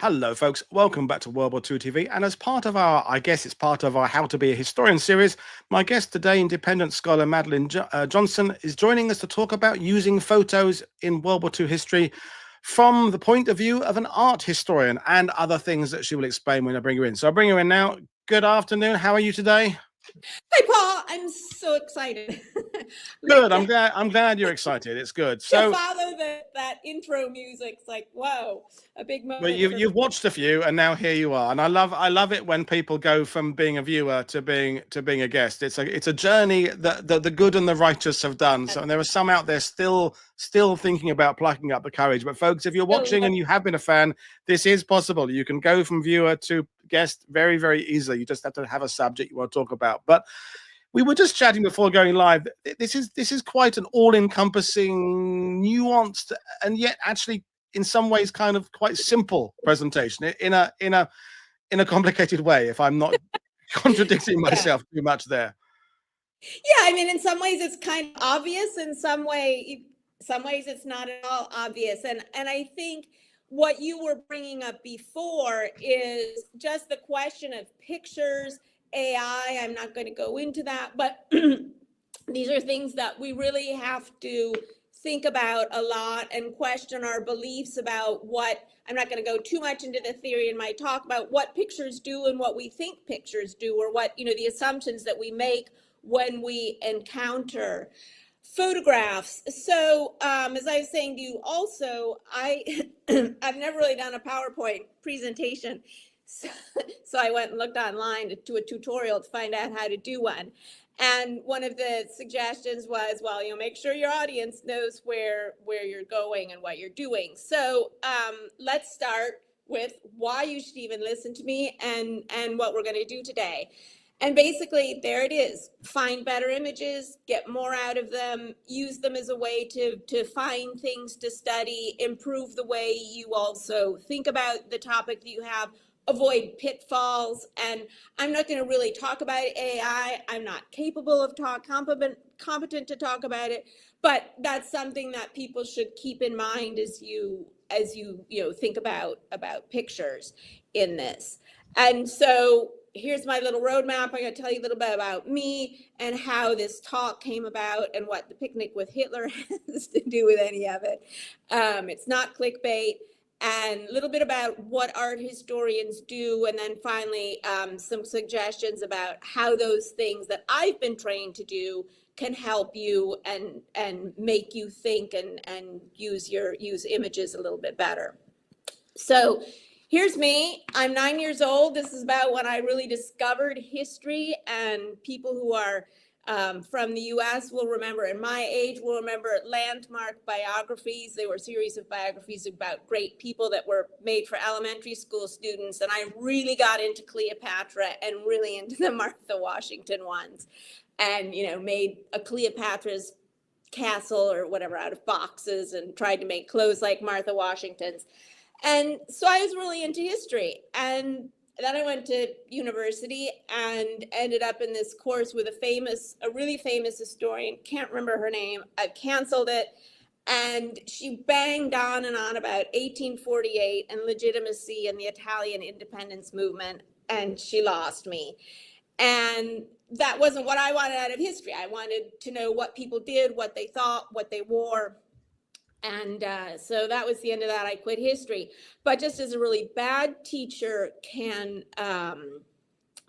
Hello, folks. Welcome back to World War II TV. And as part of our, I guess it's part of our How to Be a Historian series, my guest today, independent scholar Madeleine Johnson, is joining us to talk about using photos in World War II history from the point of view of an art historian and other things that she will explain when I bring her in. So I'll bring her in now. Good afternoon. How are you today? Hi, Paul. I'm so excited. Good. I'm glad you're excited. It's good. So to follow that intro music, it's like, whoa, a big moment. Well, you've watched a few, and now here you are, and I love it when people go from being a viewer to being a guest. It's a journey that the good and the righteous have done. So, and there are some out there still thinking about plucking up the courage. But folks, if you're watching and you have been a fan, this is possible. You can go from viewer to guest very, very easily. You just have to have a subject you want to talk about. But we were just chatting before going live. This is quite an all-encompassing, nuanced, and yet actually in some ways kind of quite simple presentation in a complicated way, if I'm not contradicting myself too much there. Yeah, I mean, in some ways it's kind of obvious, in some ways it's not at all obvious. And I think what you were bringing up before is just the question of pictures, AI. I'm not going to go into that, but these are things that we really have to think about a lot and question our beliefs about what, I'm not going to go too much into the theory in my talk about what pictures do and what we think pictures do, or what, the assumptions that we make when we encounter photographs. So as I was saying to you also, I've never really done a PowerPoint presentation. So I went and looked online to a tutorial to find out how to do one. And one of the suggestions was, well, make sure your audience knows where you're going and what you're doing. So let's start with why you should even listen to me and what we're going to do today. And basically, there it is. Find better images, get more out of them, use them as a way to find things to study, improve the way you also think about the topic that you have, avoid pitfalls. And I'm not going to really talk about AI. I'm not capable of competent to talk about it, but that's something that people should keep in mind as you think about pictures in this. And so here's my little roadmap. I'm going to tell you a little bit about me and how this talk came about and what the picnic with Hitler has to do with any of it. It's not clickbait. And a little bit about what art historians do, and then finally some suggestions about how those things that I've been trained to do can help you and make you think and use images a little bit better. So here's me. I'm 9 years old. This is about when I really discovered history, and people who are from the US will remember, and my age will remember, landmark biographies. They were a series of biographies about great people that were made for elementary school students. And I really got into Cleopatra and really into the Martha Washington ones, and, made a Cleopatra's castle or whatever out of boxes and tried to make clothes like Martha Washington's. And so I was really into history. And then I went to university and ended up in this course with a really famous historian, can't remember her name. I've canceled it. And she banged on and on about 1848 and legitimacy and the Italian independence movement, and she lost me. And that wasn't what I wanted out of history. I wanted to know what people did, what they thought, what they wore. And so that was the end of that. I quit history. But just as a really bad teacher can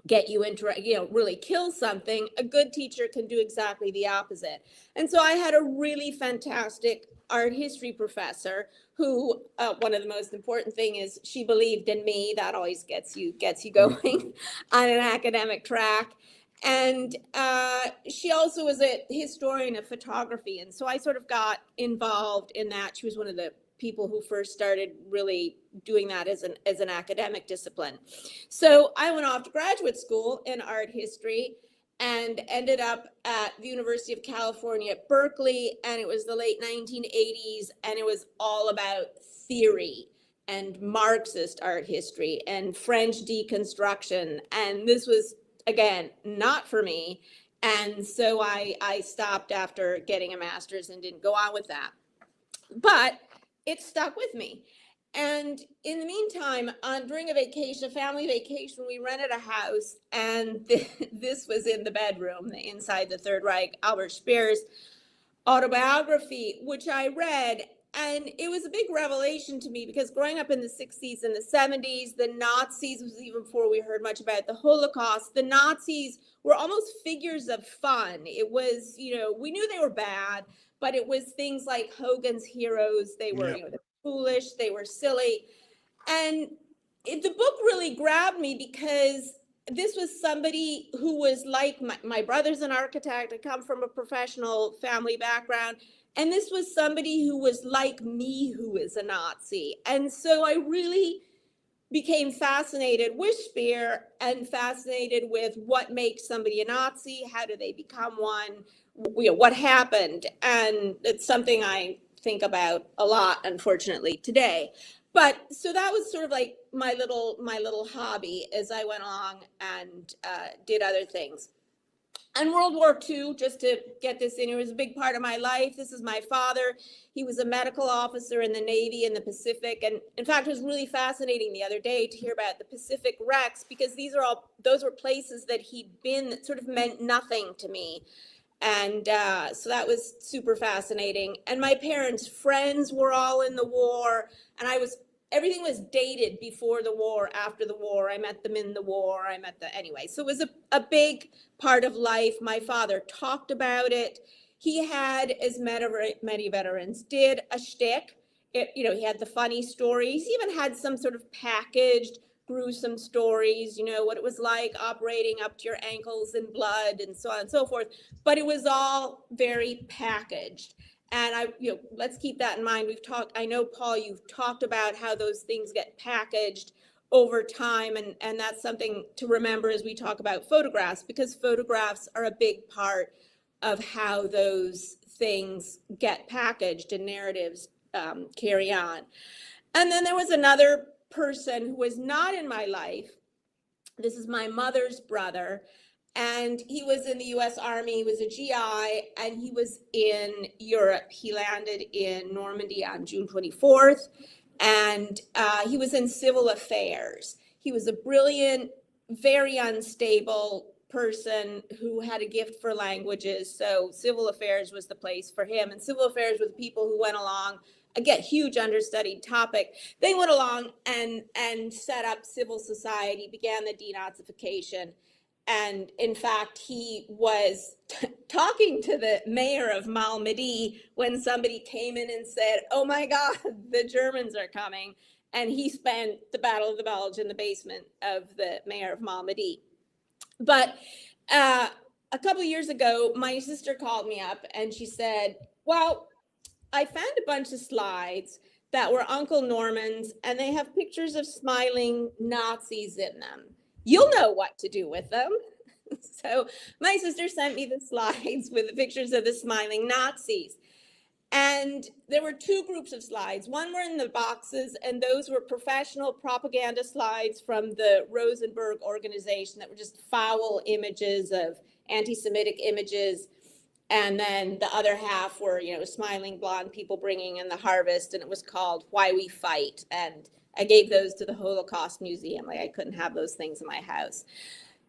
get you into, really kill something, a good teacher can do exactly the opposite. And so I had a really fantastic art history professor who, one of the most important thing is she believed in me. That always gets you going on an academic track. And she also was a historian of photography. And so I sort of got involved in that. She was one of the people who first started really doing that as an academic discipline. So I went off to graduate school in art history and ended up at the University of California at Berkeley. And it was the late 1980s. And it was all about theory and Marxist art history and French deconstruction. And this was, again, not for me. And so I stopped after getting a master's and didn't go on with that. But it stuck with me. And in the meantime, during a family vacation, we rented a house, and this was in the bedroom, inside the Third Reich, Albert Speer's autobiography, which I read. And it was a big revelation to me, because growing up in the 60s and the 70s, the Nazis was even before we heard much about the Holocaust. The Nazis were almost figures of fun. It was, we knew they were bad, but it was things like Hogan's Heroes. They were, they were foolish, they were silly. And the book really grabbed me, because this was somebody who was like my brother's an architect. I come from a professional family background. And this was somebody who was like me, who is a Nazi. And so I really became fascinated with Speer, and fascinated with what makes somebody a Nazi. How do they become one? What happened? And it's something I think about a lot, unfortunately, today. But so that was sort of like my little hobby as I went along and did other things. And World War II, just to get this in, it was a big part of my life. This is my father. He was a medical officer in the Navy in the Pacific. And in fact, it was really fascinating the other day to hear about the Pacific wrecks, because those were places that he'd been that sort of meant nothing to me. And so that was super fascinating. And my parents' friends were all in the war, and everything was dated before the war, after the war. I met them in the war. Anyway, so it was a big part of life. My father talked about it. He had, as many veterans did, a shtick. He had the funny stories. He even had some sort of packaged, gruesome stories, what it was like operating up to your ankles in blood and so on and so forth. But it was all very packaged. And let's keep that in mind. I know, Paul, you've talked about how those things get packaged over time. And that's something to remember as we talk about photographs, because photographs are a big part of how those things get packaged and narratives carry on. And then there was another person who was not in my life. This is my mother's brother. And he was in the US Army. He was a GI, and he was in Europe. He landed in Normandy on June 24th, and he was in civil affairs. He was a brilliant, very unstable person who had a gift for languages. So civil affairs was the place for him. And civil affairs were the people who went along, again, huge understudied topic. They went along and set up civil society, began the denazification. And in fact, he was talking to the mayor of Malmedy when somebody came in and said, "Oh my God, the Germans are coming." And he spent the Battle of the Bulge in the basement of the mayor of Malmedy. But a couple of years ago, my sister called me up and she said, "Well, I found a bunch of slides that were Uncle Norman's, and they have pictures of smiling Nazis in them. You'll know what to do with them." So my sister sent me the slides with the pictures of the smiling Nazis. And there were two groups of slides. One were in the boxes, and those were professional propaganda slides from the Rosenberg organization that were just foul images of anti-Semitic images. And then the other half were, smiling blonde people bringing in the harvest, and it was called Why We Fight. And I gave those to the Holocaust Museum. Like, I couldn't have those things in my house.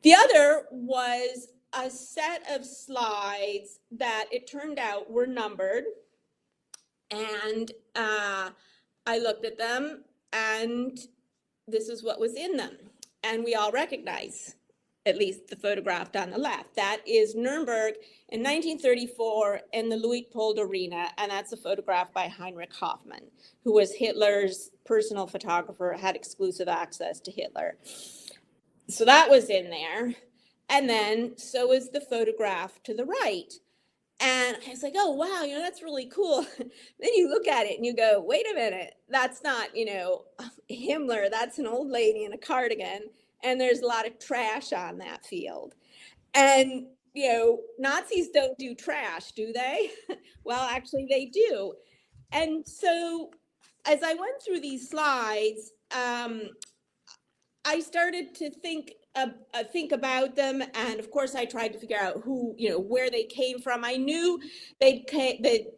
The other was a set of slides that it turned out were numbered. And I looked at them, and this is what was in them. And we all recognize, at least the photographed on the left. That is Nuremberg in 1934 in the Luitpold Arena, and that's a photograph by Heinrich Hoffmann, who was Hitler's personal photographer, had exclusive access to Hitler. So that was in there. And then so is the photograph to the right. And I was like, "Oh, wow, that's really cool." Then you look at it and you go, "Wait a minute, that's not, Himmler, that's an old lady in a cardigan. And there's a lot of trash on that field." And, Nazis don't do trash, do they? Well, actually they do. And so as I went through these slides, I started to think about them, and of course, I tried to figure out who, where they came from. I knew they'd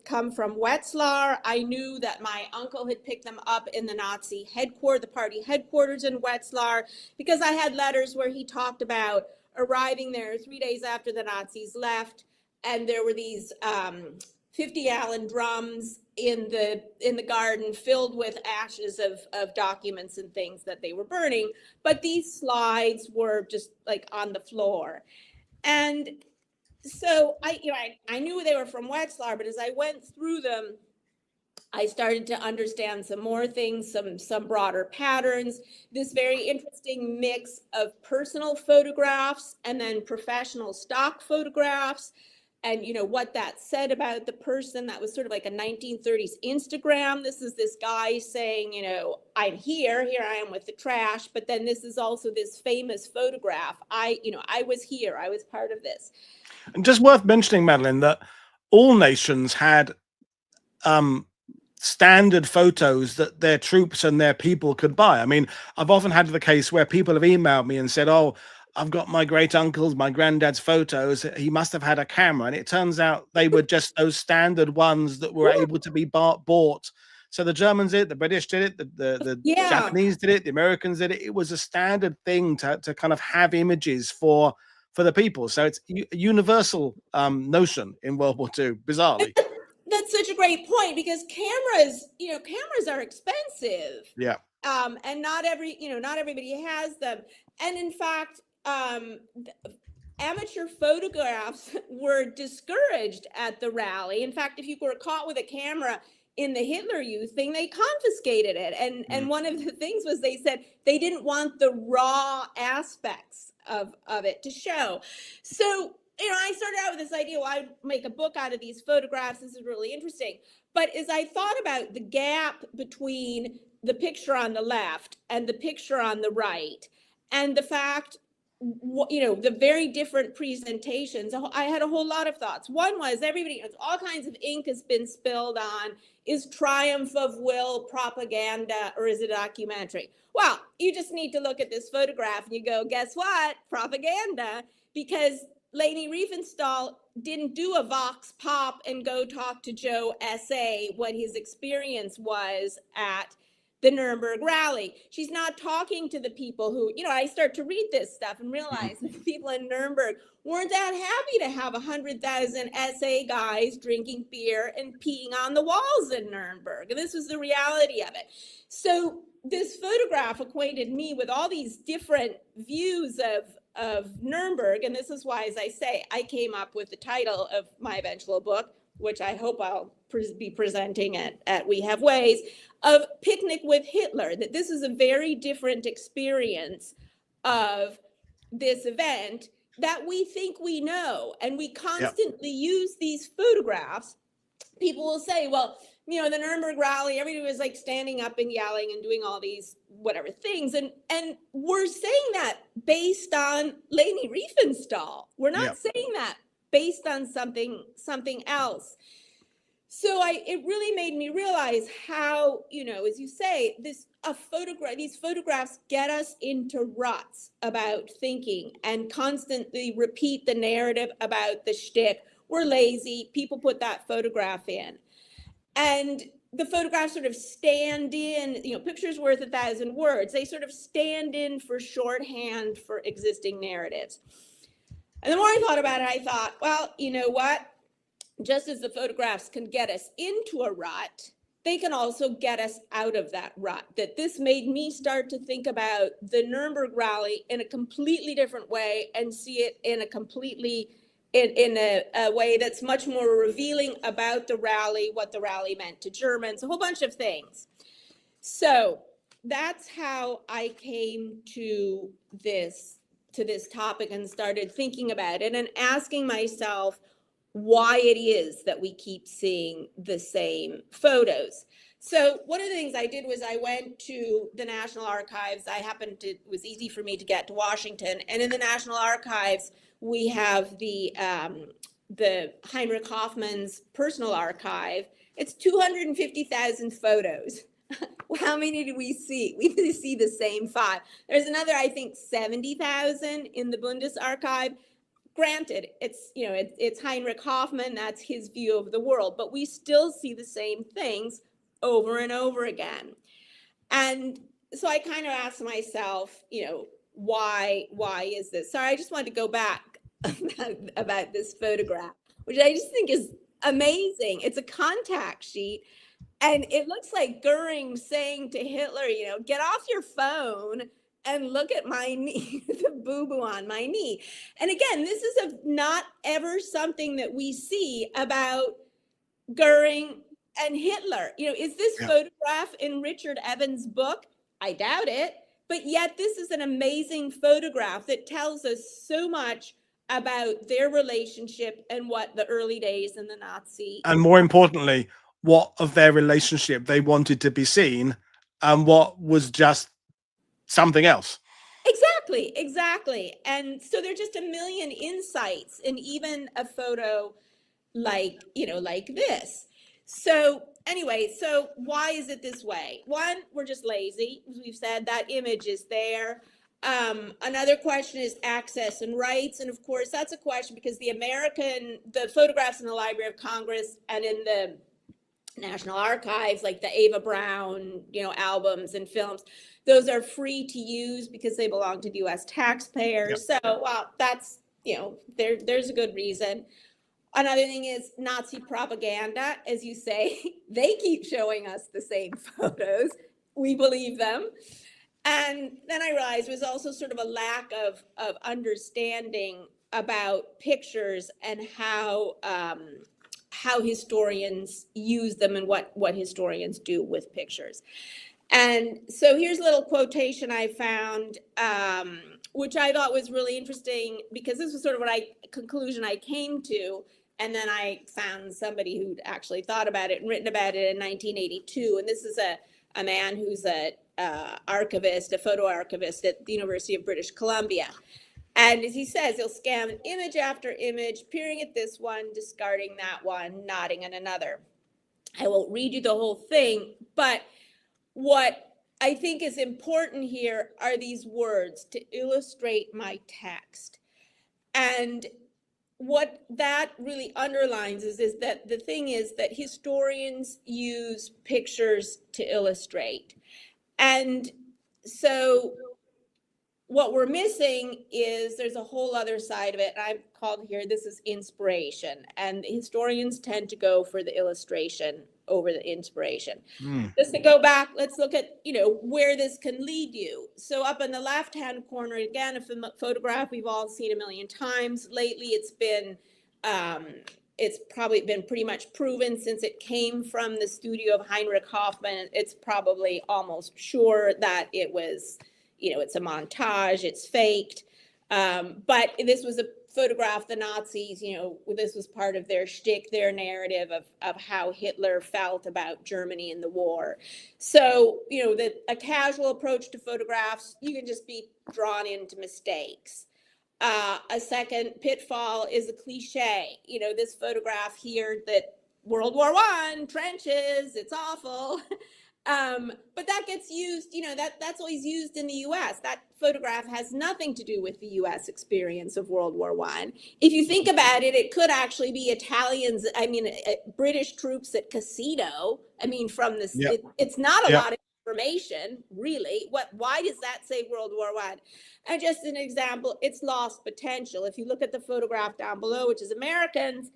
come from Wetzlar. I knew that my uncle had picked them up in the Nazi the party headquarters in Wetzlar, because I had letters where he talked about arriving there 3 days after the Nazis left, and there were these 50-gallon drums in the garden filled with ashes of documents and things that they were burning, but these slides were just like on the floor. And so I knew they were from Wetzlar, but as I went through them, I started to understand some more things, some broader patterns, this very interesting mix of personal photographs and then professional stock photographs, and what that said about the person. That was sort of like a 1930s Instagram. This is this guy saying, I'm here I am with the trash, but then this is also this famous photograph. I was here, I was part of this. And just worth mentioning, Madeleine, that all nations had standard photos that their troops and their people could buy. I mean, I've often had the case where people have emailed me and said, oh, I've got my great uncle's, my granddad's photos. He must have had a camera. And it turns out they were just those standard ones that were able to be bought. So the Germans did it, the British did it, the Japanese did it, the Americans did it. It was a standard thing to kind of have images for the people. So it's a universal notion in World War II, bizarrely. That's such a great point, because cameras are expensive. Yeah. And not everybody has them. And in fact, amateur photographs were discouraged at the rally. In fact, if you were caught with a camera in the Hitler Youth thing, they confiscated it. And one of the things was, they said they didn't want the raw aspects of it to show. So, I started out with this idea, well, I'd make a book out of these photographs. This is really interesting. But as I thought about the gap between the picture on the left and the picture on the right, and the fact, the very different presentations, I had a whole lot of thoughts. One was, all kinds of ink has been spilled on, is Triumph of Will propaganda, or is it a documentary? Well, you just need to look at this photograph and you go, guess what? Propaganda, because Leni Riefenstahl didn't do a vox pop and go talk to Joe S.A. what his experience was at the Nuremberg rally. She's not talking to the people who, I start to read this stuff and realize that the people in Nuremberg weren't that happy to have 100,000 SA guys drinking beer and peeing on the walls in Nuremberg. And this was the reality of it. So this photograph acquainted me with all these different views of Nuremberg. And this is why, as I say, I came up with the title of my eventual book, which I hope I'll be presenting at We Have Ways, of Picnic with Hitler, that this is a very different experience of this event that we think we know. And we constantly use these photographs. People will say, well, the Nuremberg rally, everybody was like standing up and yelling and doing all these whatever things. And we're saying that based on Leni Riefenstahl. We're not saying that based on something else. So it really made me realize how, as you say, these photographs get us into ruts about thinking and constantly repeat the narrative about the shtick. We're lazy. People put that photograph in. And the photographs sort of stand in, picture's worth 1,000 words. They sort of stand in for shorthand for existing narratives. And the more I thought about it, I thought, well, you know what? Just as the photographs can get us into a rut, they can also get us out of that rut. That this made me start to think about the Nuremberg rally in a completely different way and see it in a completely, in a way that's much more revealing about the rally, what the rally meant to Germans, a whole bunch of things. So that's how I came to this topic and started thinking about it and asking myself why it is that we keep seeing the same photos. So one of the things I did was I went to the National Archives. It was easy for me to get to Washington. And in the National Archives, we have the Heinrich Hoffmann's personal archive. It's 250,000 photos. how many do we see? We see the same 5. There's another, I think, 70,000 in the Bundesarchiv. Granted, it's Heinrich Hoffmann, that's his view of the world, but we still see the same things over and over again. And so I kind of asked myself, why is this? Sorry, I just wanted to go back about this photograph, which I just think is amazing. It's a contact sheet, and it looks like Goering saying to Hitler, get off your phone and look at my knee, the boo-boo on my knee. And again, this is not ever something that we see about Goering and Hitler. Is this photograph in Richard Evans' book? I doubt it. But yet this is an amazing photograph that tells us so much about their relationship and what the early days in the Nazi. And more importantly, what of their relationship they wanted to be seen and what was just something else. Exactly. And so there's just a million insights in even a photo like this. So anyway, so why is it this way? One, we're just lazy. As we've said, that image is there. Another question is access and rights. And of course, that's a question because the photographs in the Library of Congress and in the National Archives, like the Ava Brown, albums and films, those are free to use because they belong to the U.S. taxpayers. Yep. So, well, that's, there's a good reason. Another thing is Nazi propaganda, as you say, they keep showing us the same photos. We believe them. And then I realized there was also sort of a lack of understanding about pictures and how historians use them and what historians do with pictures. And so here's a little quotation I found, which I thought was really interesting because this was sort of conclusion I came to. And then I found somebody who'd actually thought about it and written about it in 1982. And this is a man who's a archivist, a photo archivist at the University of British Columbia. And as he says, he'll scan image after image, peering at this one, discarding that one, nodding at another. I won't read you the whole thing, but what I think is important here are these words to illustrate my text. And what that really underlines is that the thing is that historians use pictures to illustrate. And so what we're missing is there's a whole other side of it. I've called here, this is inspiration. And historians tend to go for the illustration over the inspiration. Just to go back, let's look at, where this can lead you. So up in the left-hand corner, again, a photograph we've all seen a million times. Lately, it's probably been pretty much proven since it came from the studio of Heinrich Hoffmann. It's probably almost sure that it was, it's a montage, it's faked. But this was a photograph, the Nazis, this was part of their shtick, their narrative of how Hitler felt about Germany in the war. So, a casual approach to photographs, you can just be drawn into mistakes. A second pitfall is a cliche. This photograph here that World War I, trenches, it's awful. But that gets used, that's always used in the U.S. That photograph has nothing to do with the U.S. experience of World War I. If you think about it, it could actually be Italians, British troops at Cassino. From this, it's not a lot of information, really. Why does that say World War I? And just an example, it's lost potential. If you look at the photograph down below, which is Americans,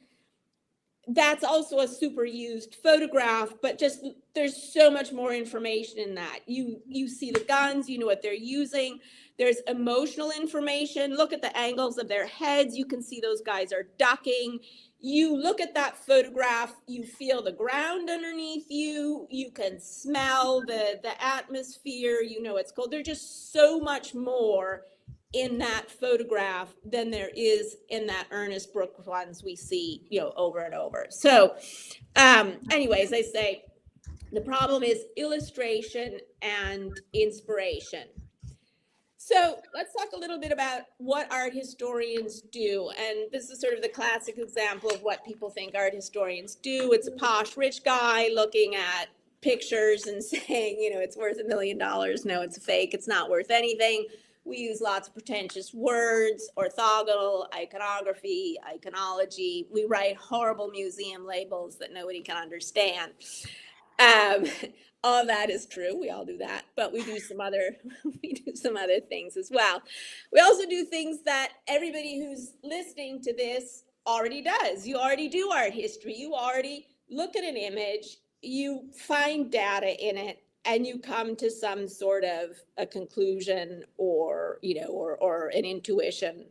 that's also a super used photograph, but just there's so much more information in that. You see the guns, you know what they're using. There's emotional information. Look at the angles of their heads. You can see those guys are ducking. You look at that photograph, you feel the ground underneath you. You can smell the atmosphere. It's cold. There's just so much more in that photograph than there is in that Ernest Brooks ones we see, over and over. So anyways, I say the problem is illustration and inspiration. So let's talk a little bit about what art historians do. And this is sort of the classic example of what people think art historians do. It's a posh rich guy looking at pictures and saying, it's worth $1 million. No, it's a fake. It's not worth anything. We use lots of pretentious words, orthogonal, iconography, iconology. We write horrible museum labels that nobody can understand. All that is true. We all do that, but we do some other things as well. We also do things that everybody who's listening to this already does. You already do art history. You already look at an image, you find data in it, and you come to some sort of a conclusion or an intuition.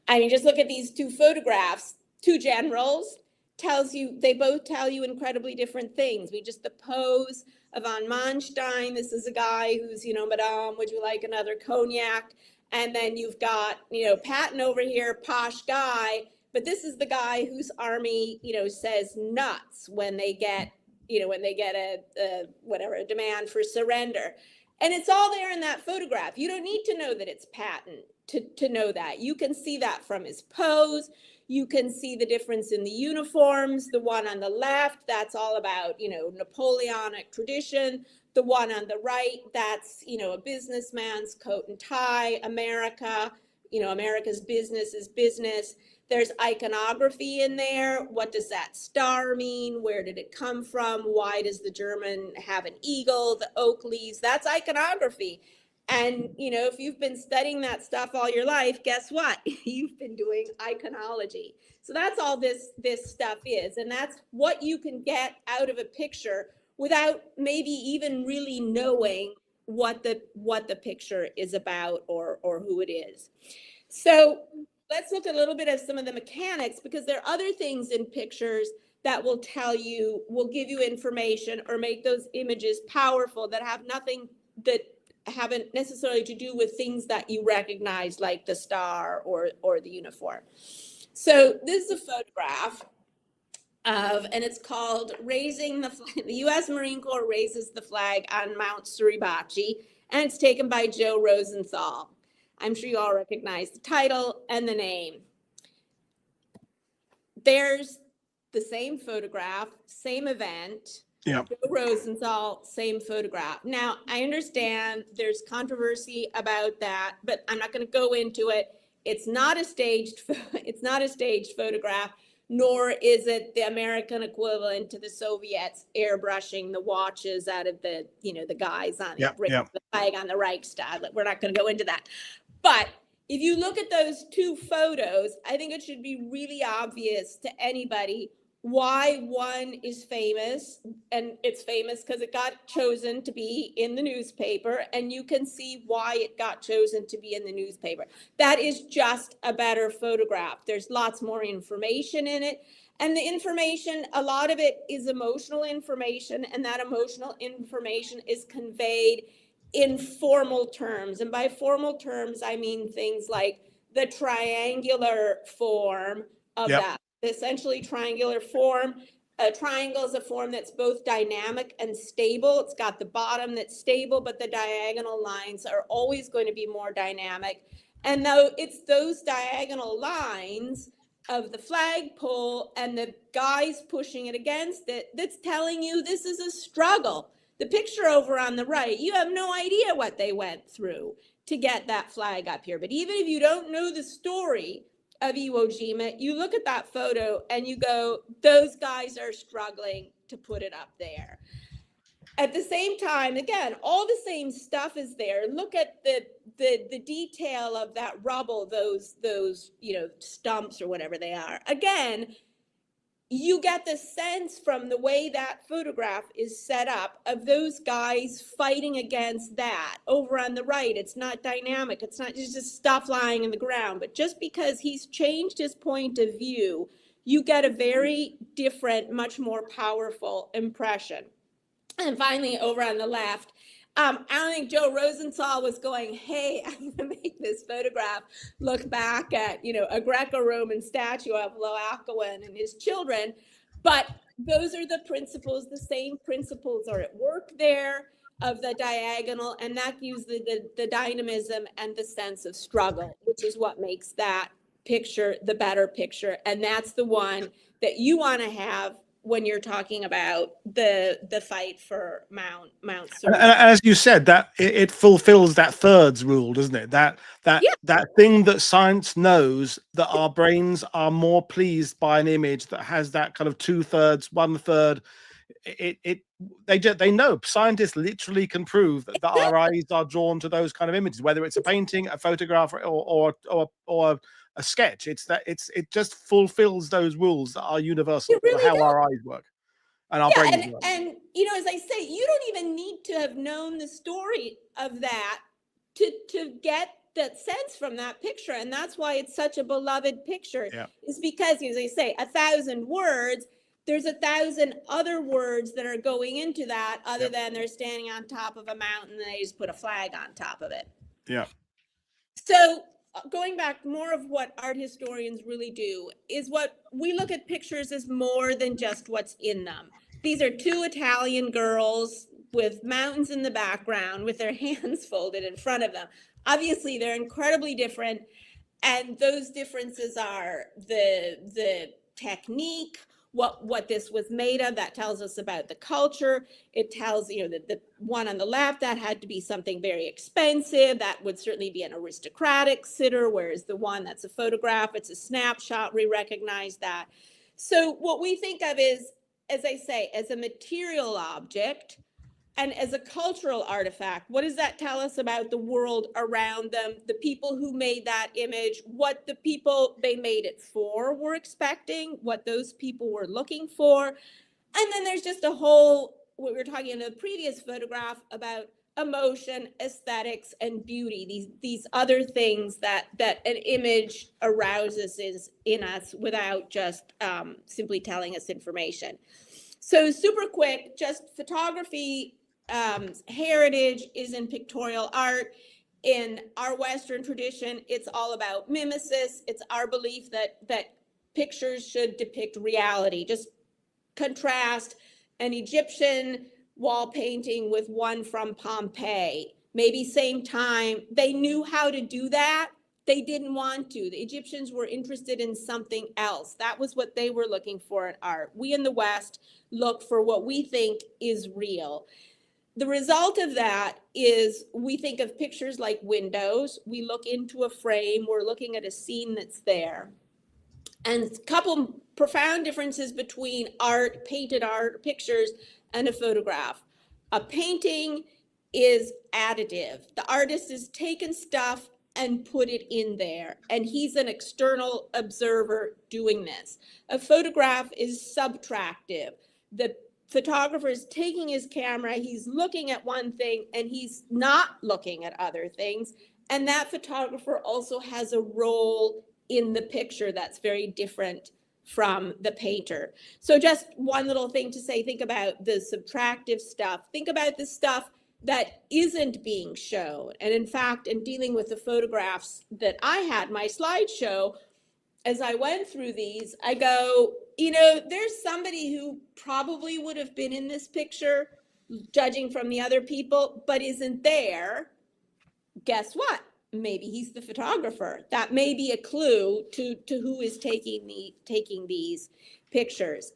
I mean, just look at these two photographs, two generals. They both tell you incredibly different things. The pose of von Manstein. This is a guy who's, Madame, would you like another cognac? And then you've got, Patton over here, posh guy. But this is the guy whose army, says nuts when they get a demand for surrender. And it's all there in that photograph. You don't need to know that it's Patton to know that. You can see that from his pose. You can see the difference in the uniforms. The one on the left, that's all about, Napoleonic tradition. The one on the right, that's, a businessman's coat and tie. America, America's business is business. There's iconography in there. What does that star mean? Where did it come from? Why does the German have an eagle, the oak leaves? That's iconography. And, if you've been studying that stuff all your life, guess what? You've been doing iconology. So that's all this stuff is. And that's what you can get out of a picture without maybe even really knowing what the picture is about or who it is. So let's look at a little bit of some of the mechanics, because there are other things in pictures that will give you information or make those images powerful that haven't necessarily to do with things that you recognize, like the star or the uniform. So this is a photograph and it's called Raising the Flag. The U.S. Marine Corps raises the flag on Mount Suribachi, and it's taken by Joe Rosenthal. I'm sure you all recognize the title and the name. There's the same photograph, same event. Yeah. Joe Rosenthal, same photograph. Now, I understand there's controversy about that, but I'm not going to go into it. It's not a staged photograph, nor is it the American equivalent to the Soviets airbrushing the watches out of the guys on the flag on the Reichstag. We're not going to go into that. But if you look at those two photos, I think it should be really obvious to anybody why one is famous. And it's famous because it got chosen to be in the newspaper, and you can see why it got chosen to be in the newspaper. That is just a better photograph. There's lots more information in it. And the information, a lot of it is emotional information, and that emotional information is conveyed in formal terms. And by formal terms, I mean things like the triangular form of that. Essentially triangular form. A triangle is a form that's both dynamic and stable. It's got the bottom that's stable, but the diagonal lines are always going to be more dynamic. And though it's those diagonal lines of the flagpole and the guys pushing it against it that's telling you this is a struggle. The picture over on the right, you have no idea what they went through to get that flag up here. But even if you don't know the story of Iwo Jima, you look at that photo and you go, those guys are struggling to put it up there. At the same time, again, all the same stuff is there. Look at the detail of that rubble, those stumps or whatever they are. Again, you get the sense from the way that photograph is set up of those guys fighting against that. Over on the right, it's not dynamic. It's not just stuff lying in the ground. But just because he's changed his point of view, you get a very different, much more powerful impression. And finally, over on the left, I don't think Joe Rosenthal was going, hey, I'm going to make this photograph look back at, a Greco-Roman statue of Laocoon and his children. But those are the principles. The same principles are at work there of the diagonal, and that gives the dynamism and the sense of struggle, which is what makes that picture the better picture. And that's the one that you want to have when you're talking about the fight for Mount And Cerulli. as you said, that it fulfills that thirds rule, doesn't it? That Yeah. thing that science knows, that our brains are more pleased by an image that has that kind of 2/3, 1/3. They know, scientists literally can prove that our eyes are drawn to those kind of images, whether it's a painting, a photograph, or a sketch. It just fulfills those rules that are universal It for really how does. our eyes work and our Yeah, brains work. and you know, as I say, you don't even need to have known the story of that to get that sense from that picture, and that's why it's such a beloved picture. Yeah. Is because, as I say, 1,000 words. There's 1,000 other words that are going into that, other Yep. than they're standing on top of a mountain and they just put a flag on top of it. Yeah. So going back, more of what art historians really do is what we look at pictures as more than just what's in them. These are two Italian girls with mountains in the background with their hands folded in front of them. Obviously, they're incredibly different, and those differences are the technique, what this was made of. That tells us about the culture. It tells, you know, that the one on the left, that had to be something very expensive. That would certainly be an aristocratic sitter, whereas the one that's a photograph, it's a snapshot. We recognize that. So what we think of is, as I say, as a material object and as a cultural artifact. What does that tell us about the world around them, the people who made that image, what the people they made it for were expecting, what those people were looking for? And then there's just a whole, what we were talking in the previous photograph about emotion, aesthetics, and beauty, these other things that an image arouses in us without just simply telling us information. So super quick, just photography heritage is in pictorial art. In our Western tradition, it's all about mimesis. It's our belief that pictures should depict reality. Just contrast an Egyptian wall painting with one from Pompeii. Maybe same time. They knew how to do that. They didn't want to. The Egyptians were interested in something else. That was what they were looking for in art. We in the West look for what we think is real. The result of that is we think of pictures like windows. We look into a frame. We're looking at a scene that's there. And a couple profound differences between art, painted art, pictures, and a photograph. A painting is additive. The artist has taken stuff and put it in there, and he's an external observer doing this. A photograph is subtractive. The photographer is taking his camera, he's looking at one thing, and he's not looking at other things. And that photographer also has a role in the picture that's very different from the painter. So just one little thing to say, think about the subtractive stuff. Think about the stuff that isn't being shown. And in fact, in dealing with the photographs that I had, my slideshow, as I went through these, I go, you know, there's somebody who probably would have been in this picture, judging from the other people, but isn't there. Guess what? Maybe he's the photographer. That may be a clue to who is taking these pictures.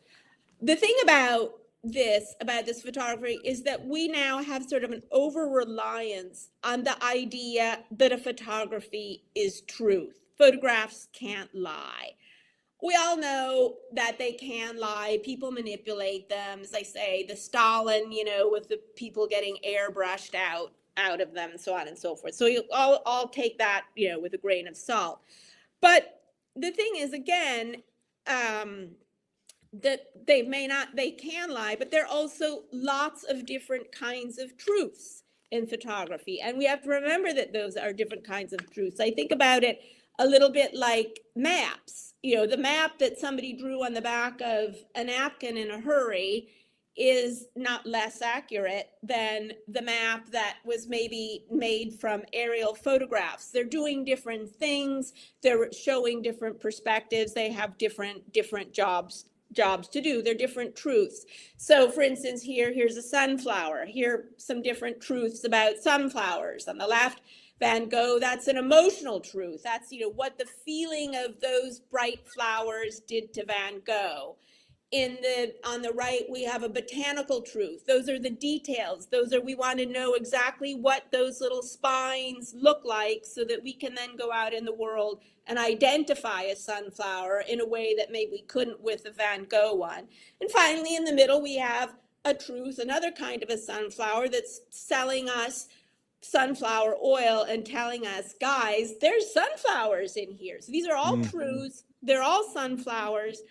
The thing about this photography is that we now have sort of an over-reliance on the idea that a photography is truth. Photographs can't lie. We all know that they can lie. People manipulate them. As I say, the Stalin, you know, with the people getting airbrushed out of them, and so on and so forth. So you all take that, you know, with a grain of salt. But the thing is, again, that they can lie, but there are also lots of different kinds of truths in photography. And we have to remember that those are different kinds of truths. I think about it a little bit like maps. You know, the map that somebody drew on the back of a napkin in a hurry is not less accurate than the map that was maybe made from aerial photographs. They're doing different things. They're showing different perspectives. They have different jobs to do. They're different truths. So for instance, here's a sunflower. Here are some different truths about sunflowers. On the left, Van Gogh, that's an emotional truth. That's, you know, what the feeling of those bright flowers did to Van Gogh. on the right, we have a botanical truth. Those are the details. We want to know exactly what those little spines look like so that we can then go out in the world and identify a sunflower in a way that maybe we couldn't with the Van Gogh one. And finally, in the middle, we have a truth, another kind of a sunflower that's selling us sunflower oil and telling us, guys, there's sunflowers in here. So these are all truths. They're all sunflowers.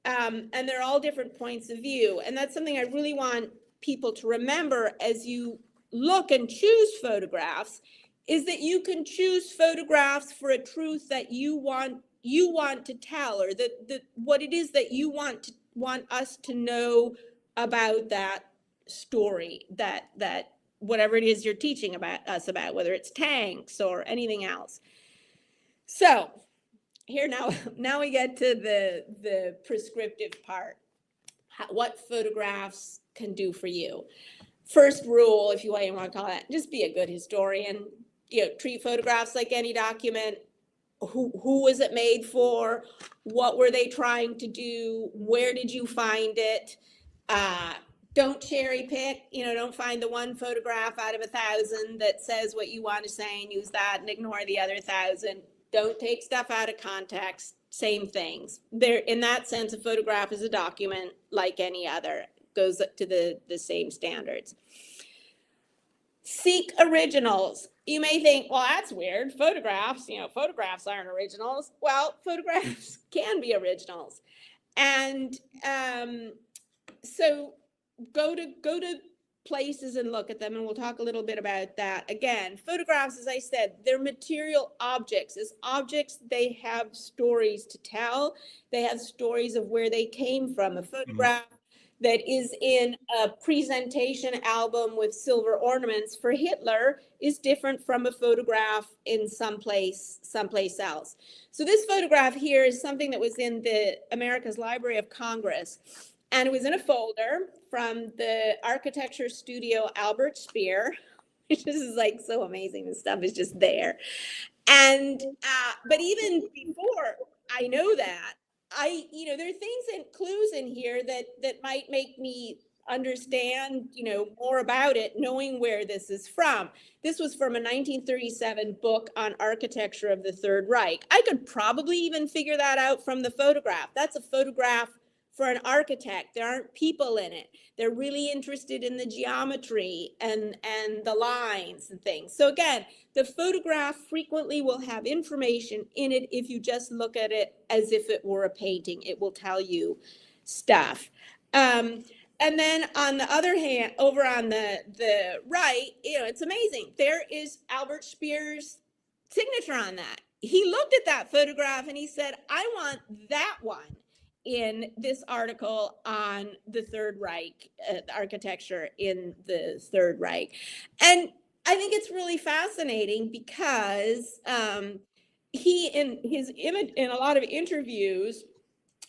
And they're all different points of view. And that's something I really want people to remember as you look and choose photographs, is that you can choose photographs for a truth that you want to tell, or that what it is that you want us to know about that story, that whatever it is you're teaching us about, whether it's tanks or anything else. So here now we get to the prescriptive part, what photographs can do for you. First rule, if you want to call that, just be a good historian. Treat photographs like any document. Who was it made for? What were they trying to do? Where did you find it? Don't cherry pick. Don't find the one photograph out of 1,000 that says what you want to say and use that and ignore the other 1,000. Don't take stuff out of context. Same things. In that sense, a photograph is a document like any other. Goes up to the same standards. Seek originals. You may think, well, that's weird. Photographs aren't originals. Well, photographs can be originals. And so go to places and look at them, and we'll talk a little bit about that. Again, photographs, as I said, they're material objects. As objects, they have stories to tell. They have stories of where they came from. A photograph that is in a presentation album with silver ornaments for Hitler is different from a photograph in someplace else. So this photograph here is something that was in the America's Library of Congress. And it was in a folder from the architecture studio Albert Speer, which is like so amazing. This stuff is just there. And, but even before I know that, there are things and clues in here that might make me understand, more about it, knowing where this is from. This was from a 1937 book on architecture of the Third Reich. I could probably even figure that out from the photograph. That's a photograph for an architect. There aren't people in it. They're really interested in the geometry and the lines and things. So again, the photograph frequently will have information in it if you just look at it as if it were a painting. It will tell you stuff. And then on the other hand, over on the right, it's amazing. There is Albert Speer's signature on that. He looked at that photograph and he said, I want that one in this article on the Third Reich, architecture in the Third Reich. And I think it's really fascinating because he, in his image, in a lot of interviews,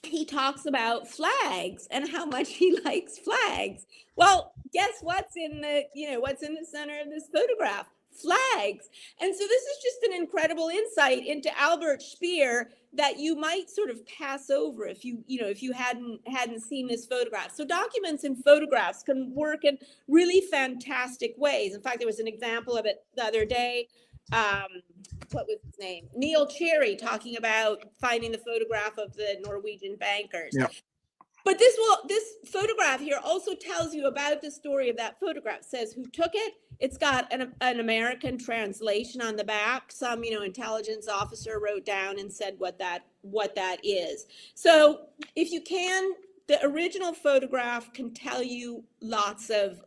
he talks about flags and how much he likes flags. Well, guess what's in the center of this photograph? Flags. And so this is just an incredible insight into Albert Speer that you might sort of pass over if you hadn't seen this photograph. So documents and photographs can work in really fantastic ways. In fact, there was an example of it the other day. What was his name? Neil Cherry talking about finding the photograph of the Norwegian bankers. Yeah. But this photograph here also tells you about the story of that photograph. It says who took it. It's got an American translation on the back. Some, intelligence officer wrote down and said what that is. So if you can, the original photograph can tell you lots of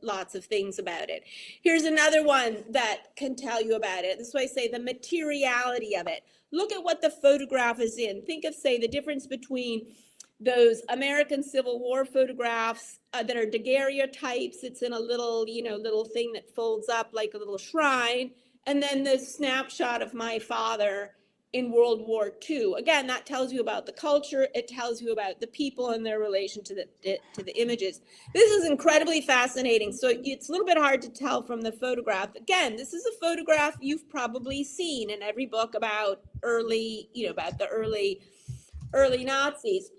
things about it. Here's another one that can tell you about it. This is why I say the materiality of it. Look at what the photograph is in. Think of, say, the difference between those American Civil War photographs that are daguerreotypes. It's in a little thing that folds up like a little shrine. And then the snapshot of my father in World War II. Again, that tells you about the culture. It tells you about the people and their relation to the images. This is incredibly fascinating. So it's a little bit hard to tell from the photograph. Again, this is a photograph you've probably seen in every book about the early Nazis.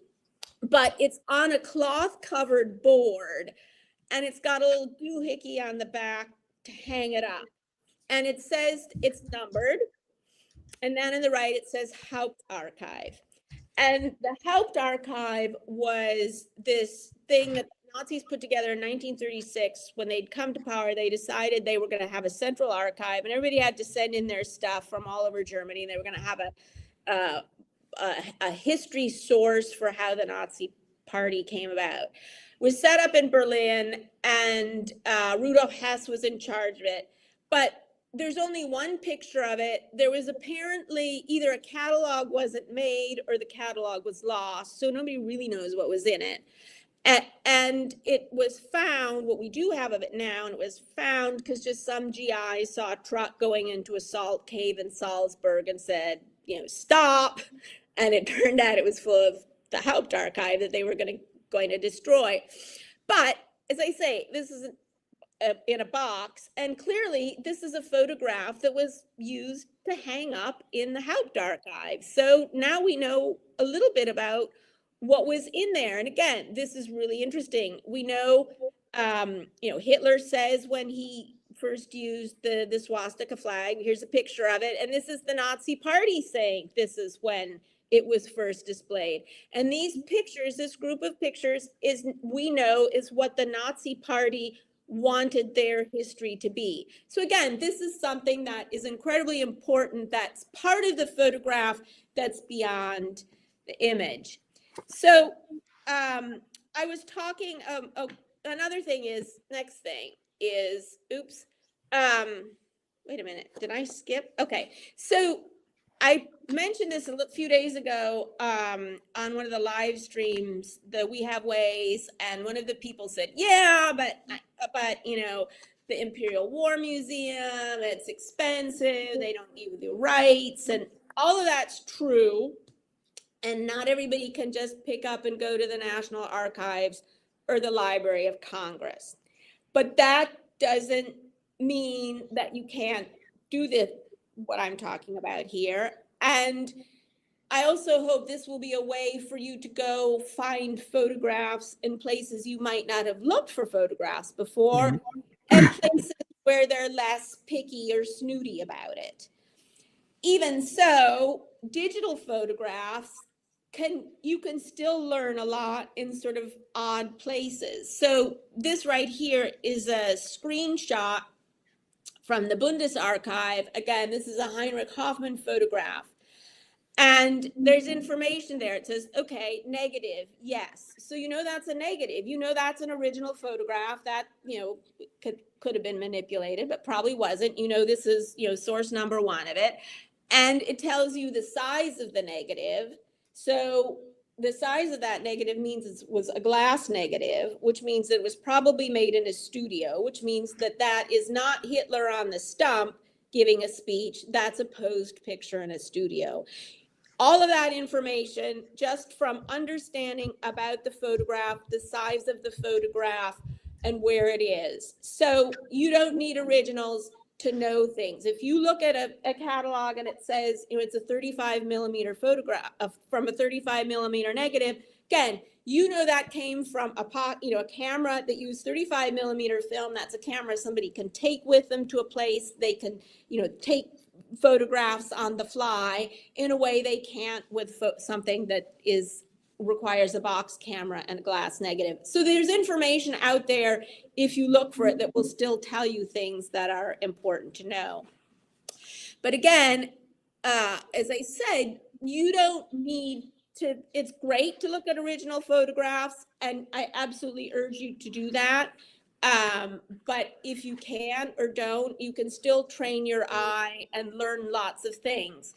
but it's on a cloth covered board, and it's got a little doohickey on the back to hang it up. And it says it's numbered. And then on the right, it says Hauptarchive. And the Hauptarchive was this thing that the Nazis put together in 1936. When they'd come to power, they decided they were going to have a central archive, and everybody had to send in their stuff from all over Germany. And they were going to have a history source for how the Nazi Party came about. It was set up in Berlin, and Rudolf Hess was in charge of it. But there's only one picture of it. There was apparently either a catalog wasn't made or the catalog was lost, so nobody really knows what was in it. And it was found, what we do have of it now, and it was found because just some GI saw a truck going into a salt cave in Salzburg and said, you know, stop. And it turned out it was full of the Hauptarchive that they were going to destroy. But as I say, this is in a box, and clearly this is a photograph that was used to hang up in the Hauptarchive. So now we know a little bit about what was in there. And again, this is really interesting. We know, you know, Hitler says when he first used the swastika flag, here's a picture of it, and this is the Nazi Party saying this is when it was first displayed. And these pictures, this group of pictures, is, we know, is what the Nazi Party wanted their history to be. So again, this is something that is incredibly important. That's part of the photograph that's beyond the image. So I was talking, another thing is, next thing is, oops, wait a minute, did I skip? Okay, so I mentioned this a few days ago on one of the live streams, the We Have Ways, and one of the people said, yeah, but you know, the Imperial War Museum, it's expensive, they don't give you the rights, and all of that's true. And not everybody can just pick up and go to the National Archives or the Library of Congress. But that doesn't mean that you can't do what I'm talking about here. And I also hope this will be a way for you to go find photographs in places you might not have looked for photographs before, and places where they're less picky or snooty about it. Even so, digital photographs, you can still learn a lot in sort of odd places. So this right here is a screenshot from the Bundesarchive. Again, this is a Heinrich Hoffmann photograph. And there's information there. It says, okay, negative, yes. So you know that's a negative. You know that's an original photograph that, you know, could have been manipulated, but probably wasn't. You know, this is, you know, source number one of it. And it tells you the size of the negative. So the size of that negative means it was a glass negative, which means that it was probably made in a studio, which means that that is not Hitler on the stump giving a speech. That's a posed picture in a studio. All of that information just from understanding about the photograph, the size of the photograph, and where it is. So you don't need originals to know things. If you look at a catalog and it says, you know, it's a 35 millimeter photograph from a 35 millimeter negative, again, you know that came from a camera that used 35 millimeter film. That's a camera somebody can take with them to a place. They can, you know, take photographs on the fly in a way they can't with something that requires a box camera and a glass negative. So there's information out there if you look for it that will still tell you things that are important to know. But again, as I said, you don't need to, it's great to look at original photographs, and I absolutely urge you to do that. But if you can or don't, you can still train your eye and learn lots of things.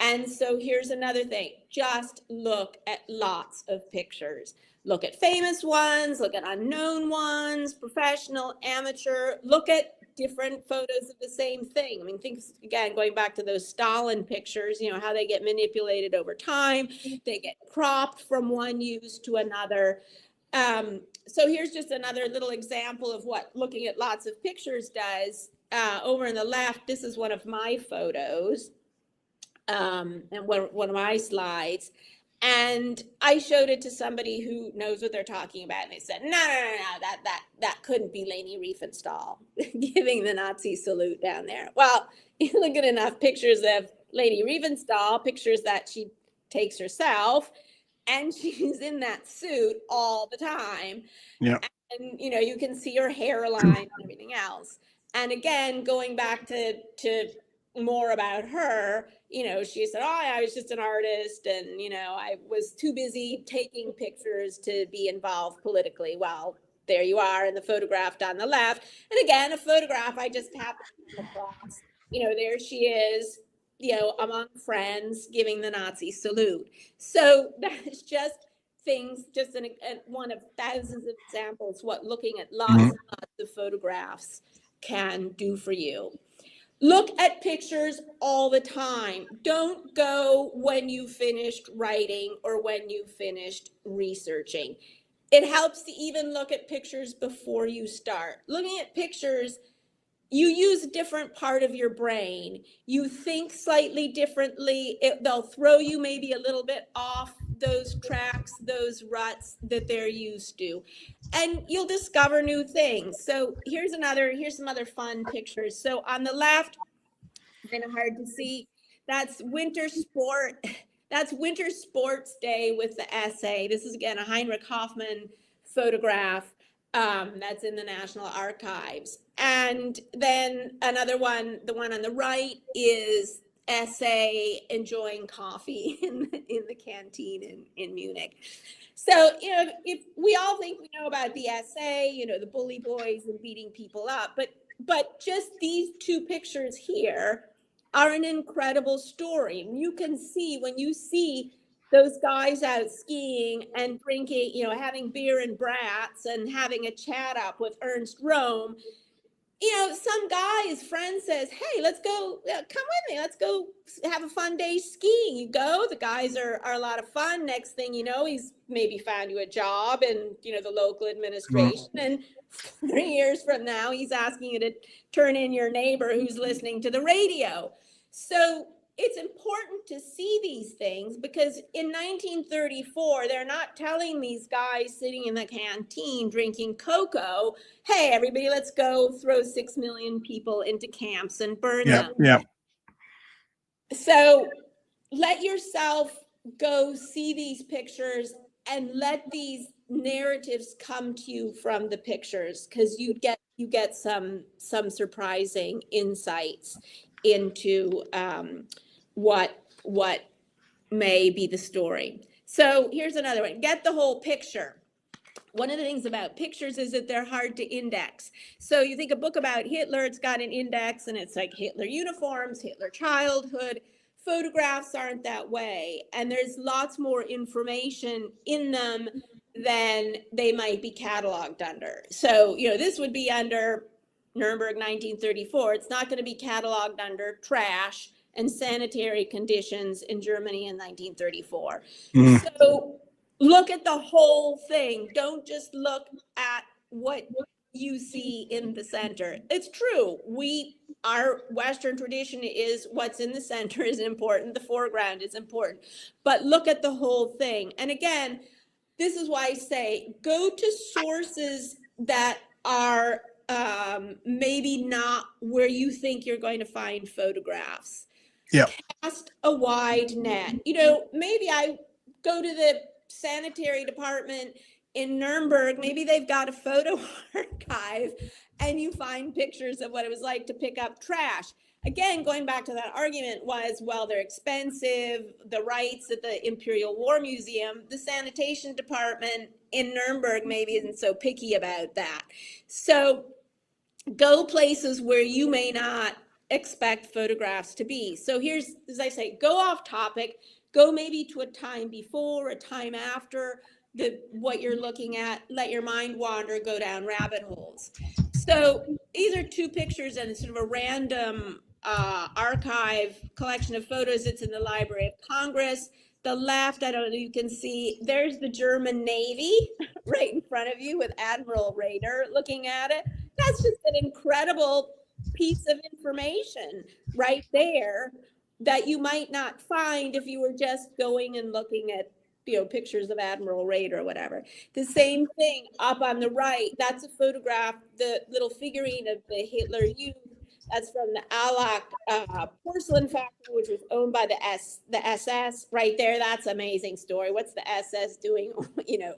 And so here's another thing, just look at lots of pictures. Look at famous ones, look at unknown ones, professional, amateur, look at different photos of the same thing. I mean, think, again, going back to those Stalin pictures, you know, how they get manipulated over time, they get cropped from one use to another. So here's just another little example of what looking at lots of pictures does. Over on the left, this is one of my photos. And one of my slides. And I showed it to somebody who knows what they're talking about, and they said, no, that couldn't be Leni Riefenstahl giving the Nazi salute down there. Well, you look at enough pictures of Leni Riefenstahl, pictures that she takes herself, and she's in that suit all the time. Yeah. And, you know, you can see her hairline and everything else. And again, going back to more about her, you know, she said, oh, I was just an artist, and, you know, I was too busy taking pictures to be involved politically. Well, there you are in the photograph on the left. And again, a photograph I just happened to come across. You know, there she is, you know, among friends giving the Nazi salute. So that's just things, just one of thousands of examples what looking at lots and lots of photographs can do for you. Look at pictures all the time. Don't go when you finished writing or when you finished researching. It helps to even look at pictures before you start. Looking at pictures, you use a different part of your brain. You think slightly differently. They'll throw you maybe a little bit off those tracks, those ruts that they're used to. And you'll discover new things. So here's some other fun pictures. So on the left, kind of hard to see, that's winter sport. That's Winter Sports Day with the essay. This is again a Heinrich Hoffmann photograph. That's in the National Archives. And then another one, the one on the right, is essay enjoying coffee in the canteen in Munich. So, you know, if we all think we know about the essay, you know, the bully boys and beating people up, but just these two pictures here are an incredible story. You can see, when you see those guys out skiing and drinking, you know, having beer and brats and having a chat up with Ernst Röhm, you know, some guy, his friend says, hey, let's go, come with me. Let's go have a fun day skiing. You go, the guys are a lot of fun. Next thing you know, he's maybe found you a job in, you know, the local administration. And 3 years from now, he's asking you to turn in your neighbor who's listening to the radio. So it's important to see these things, because in 1934, they're not telling these guys sitting in the canteen drinking cocoa, hey, everybody, let's go throw 6 million people into camps and burn them. Yeah. So let yourself go see these pictures and let these narratives come to you from the pictures, because you get some surprising insights into what may be the story. So here's another one. Get the whole picture. One of the things about pictures is that they're hard to index. So you think a book about Hitler, it's got an index and it's like Hitler uniforms, Hitler childhood. Photographs aren't that way. And there's lots more information in them than they might be cataloged under. So, you know, this would be under Nuremberg 1934. It's not going to be cataloged under trash and sanitary conditions in Germany in 1934. So look at the whole thing. Don't just look at what you see in the center. It's true. Our Western tradition is what's in the center is important. The foreground is important. But look at the whole thing. And again, this is why I say go to sources that are maybe not where you think you're going to find photographs. Yeah. Cast a wide net. You know, maybe I go to the sanitary department in Nuremberg, maybe they've got a photo archive and you find pictures of what it was like to pick up trash. Again, going back to that argument was, well, they're expensive, the rights at the Imperial War Museum, the sanitation department in Nuremberg maybe isn't so picky about that. So go places where you may not expect photographs to be. So here's, as I say, go off topic, go maybe to a time before, a time after what you're looking at, let your mind wander, go down rabbit holes. So these are two pictures and sort of a random archive collection of photos. It's in the Library of Congress. The left, I don't know, you can see, there's the German Navy right in front of you with Admiral Rader looking at it. That's just an incredible piece of information right there that you might not find if you were just going and looking at pictures of Admiral Raid or whatever. The same thing up on the right, that's a photograph, the little figurine of the Hitler Youth. That's from the Allach porcelain factory, which was owned by the SS. Right there, that's an amazing story. What's the SS doing,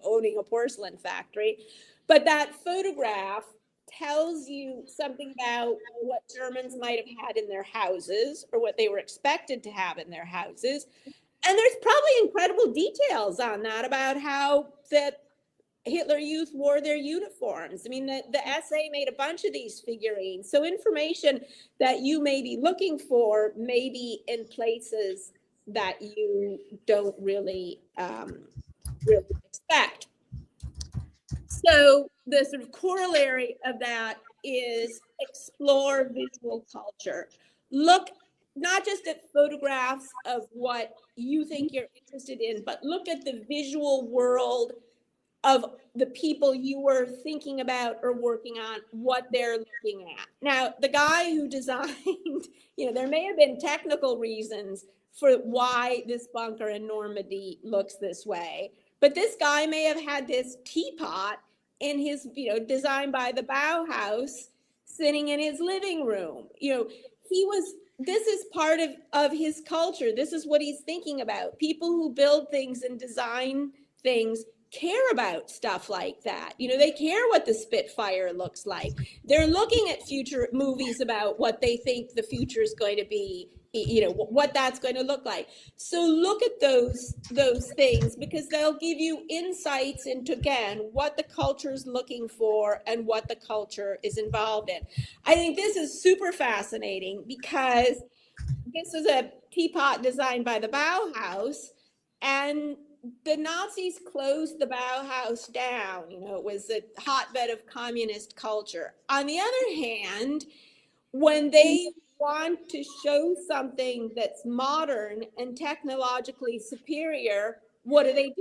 owning a porcelain factory? But that photograph tells you something about what Germans might have had in their houses or what they were expected to have in their houses. And there's probably incredible details on that about how the Hitler Youth wore their uniforms. I mean, the SA made a bunch of these figurines. So information that you may be looking for may be in places that you don't really expect. So the sort of corollary of that is explore visual culture. Look not just at photographs of what you think you're interested in, but look at the visual world of the people you were thinking about or working on, what they're looking at. Now, the guy who designed, there may have been technical reasons for why this bunker in Normandy looks this way, but this guy may have had this teapot in his, designed by the Bauhaus, sitting in his living room. This is part of his culture. This is what he's thinking about. People who build things and design things care about stuff like that. They care what the Spitfire looks like. They're looking at future movies about what they think the future is going to be, what that's going to look like. So look at those things, because they'll give you insights into, again, what the culture is looking for and what the culture is involved in. I think this is super fascinating because this is a teapot designed by the Bauhaus, and the Nazis closed the Bauhaus down. It was a hotbed of communist culture. On the other hand, when they want to show something that's modern and technologically superior, what do?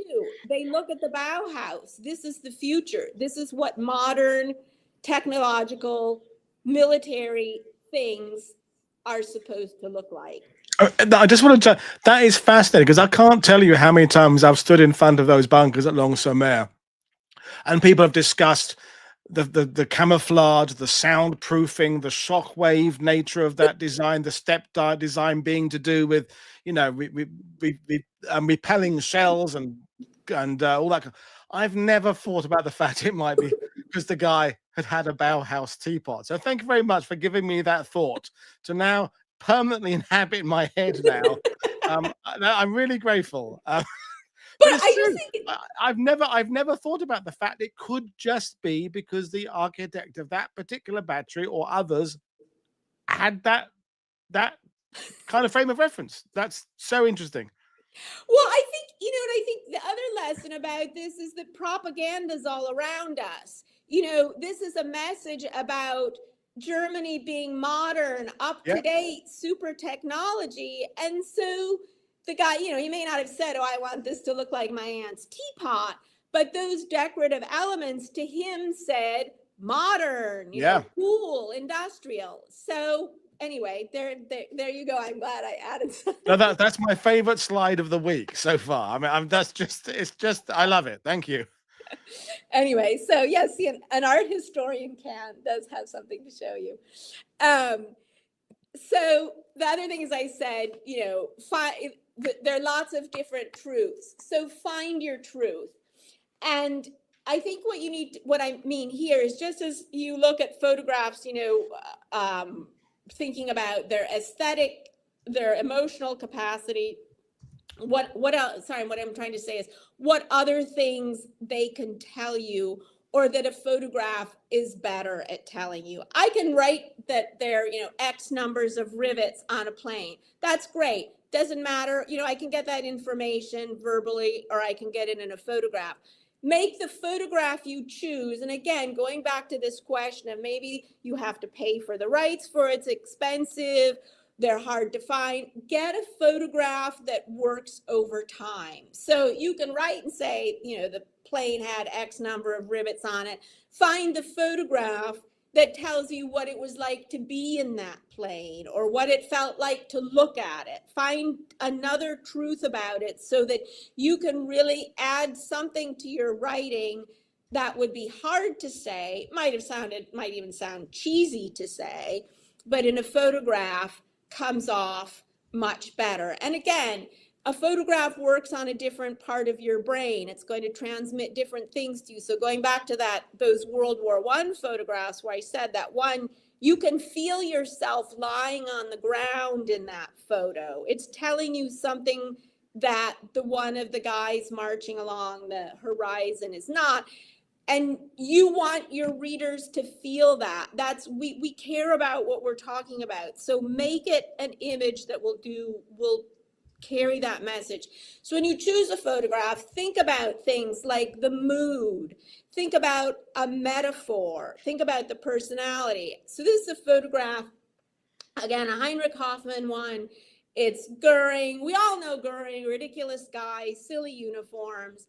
They look at the Bauhaus. This is the future. This is what modern technological military things are supposed to look like. I just want to, that is fascinating, because I can't tell you how many times I've stood in front of those bunkers at Lons-sur-Mer and people have discussed the camouflage, the soundproofing, the shockwave nature of that design, the step design being to do with, repelling shells and all that. I've never thought about the fact it might be because the guy had a Bauhaus teapot. So thank you very much for giving me that thought to now permanently inhabit my head now. I'm really grateful. But I've never thought about the fact it could just be because the architect of that particular battery or others had that kind of frame of reference. That's so interesting. Well, I think the other lesson about this is that propaganda's all around us. This is a message about Germany being modern, up to date, super technology. And so the guy, he may not have said, I want this to look like my aunt's teapot, but those decorative elements to him said modern, cool, industrial. So anyway, there you go. I'm glad I added something. No, that's my favorite slide of the week so far. I mean, I love it. Thank you. Anyway, so yes, an art historian does have something to show you. So the other thing is, I said, there are lots of different truths. So find your truth. And I think what I mean here is, just as you look at photographs, thinking about their aesthetic, their emotional capacity, what else? Sorry, what I'm trying to say is what other things they can tell you, or that a photograph is better at telling you. I can write that there are, X numbers of rivets on a plane. That's great. Doesn't matter. I can get that information verbally, or I can get it in a photograph. Make the photograph you choose. And again, going back to this question of maybe you have to pay for the rights for it's expensive, they're hard to find. Get a photograph that works over time. So you can write and say, the plane had X number of rivets on it. Find the photograph that tells you what it was like to be in that plane or what it felt like to look at it. Find another truth about it so that you can really add something to your writing that would be hard to say, might even sound cheesy to say, but in a photograph comes off much better. And again, a photograph works on a different part of your brain. It's going to transmit different things to you. So going back to those World War I photographs where I said that one, you can feel yourself lying on the ground in that photo. It's telling you something that the one of the guys marching along the horizon is not. And you want your readers to feel that. We care about what we're talking about. So make it an image that will carry that message. So when you choose a photograph, think about things like the mood, think about a metaphor, think about the personality. So this is a photograph, again, a Heinrich Hoffmann one. It's Goering. We all know Goering, ridiculous guy, silly uniforms.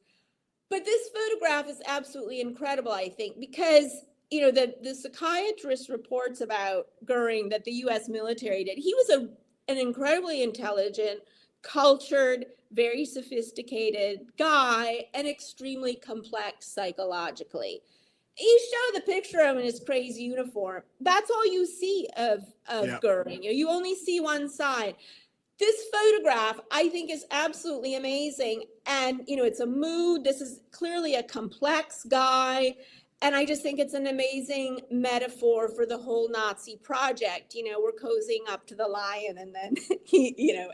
But this photograph is absolutely incredible, I think, because the psychiatrist reports about Goering that the US military did. He was an incredibly intelligent, cultured, very sophisticated guy, and extremely complex psychologically. You show the picture of him in his crazy uniform. That's all you see of Goering. You only see one side. This photograph, I think, is absolutely amazing. And, it's a mood. This is clearly a complex guy. And I just think it's an amazing metaphor for the whole Nazi project. We're cozying up to the lion, and then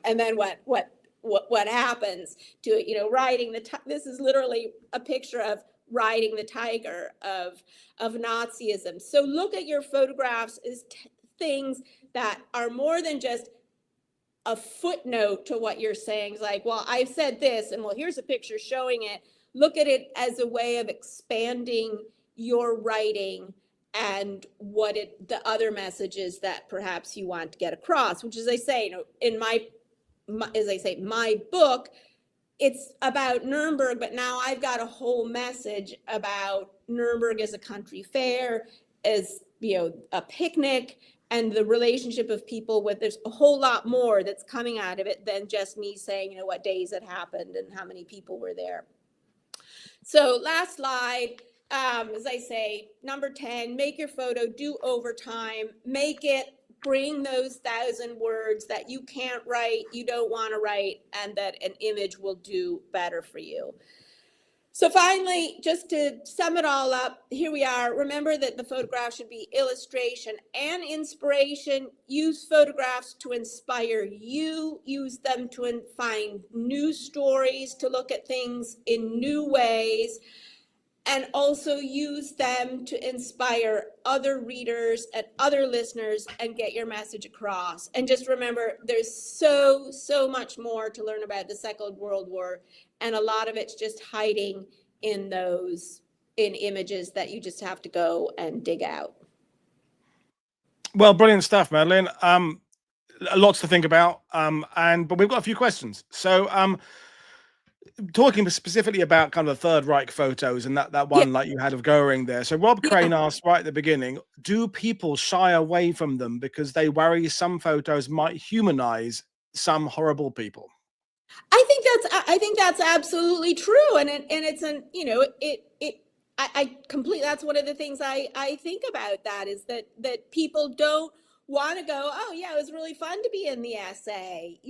and then what happens to it? Riding this is literally a picture of riding the tiger of Nazism. So look at your photographs as things that are more than just a footnote to what you're saying. It's like, well, I've said this, and well, here's a picture showing it. Look at it as a way of expanding your writing and the other messages that perhaps you want to get across, which, as I say, in my book, it's about Nuremberg, but now I've got a whole message about Nuremberg as a country fair, as a picnic, and the relationship of people with. There's a whole lot more that's coming out of it than just me saying, what days it happened and how many people were there. So last slide, as I say, number 10, make your photo do overtime, bring those 1,000 words that you can't write, you don't want to write, and that an image will do better for you. So finally, just to sum it all up, here we are. Remember that the photograph should be illustration and inspiration. Use photographs to inspire you. Use them to find new stories, to look at things in new ways, and also use them to inspire other readers and other listeners and get your message across. And just remember, there's so much more to learn about the Second World War, and a lot of it's just hiding in images that you just have to go and dig out. Well, brilliant stuff, Madeleine. Lots to think about, but we've got a few questions. So talking specifically about kind of the Third Reich photos and that one like you had of Goering there. So Rob Crane asked right at the beginning, do people shy away from them because they worry some photos might humanize some horrible people? I think that's absolutely true. And it's I completely, that's one of the things I think about that is that people don't want to go, oh yeah, it was really fun to be in the essay,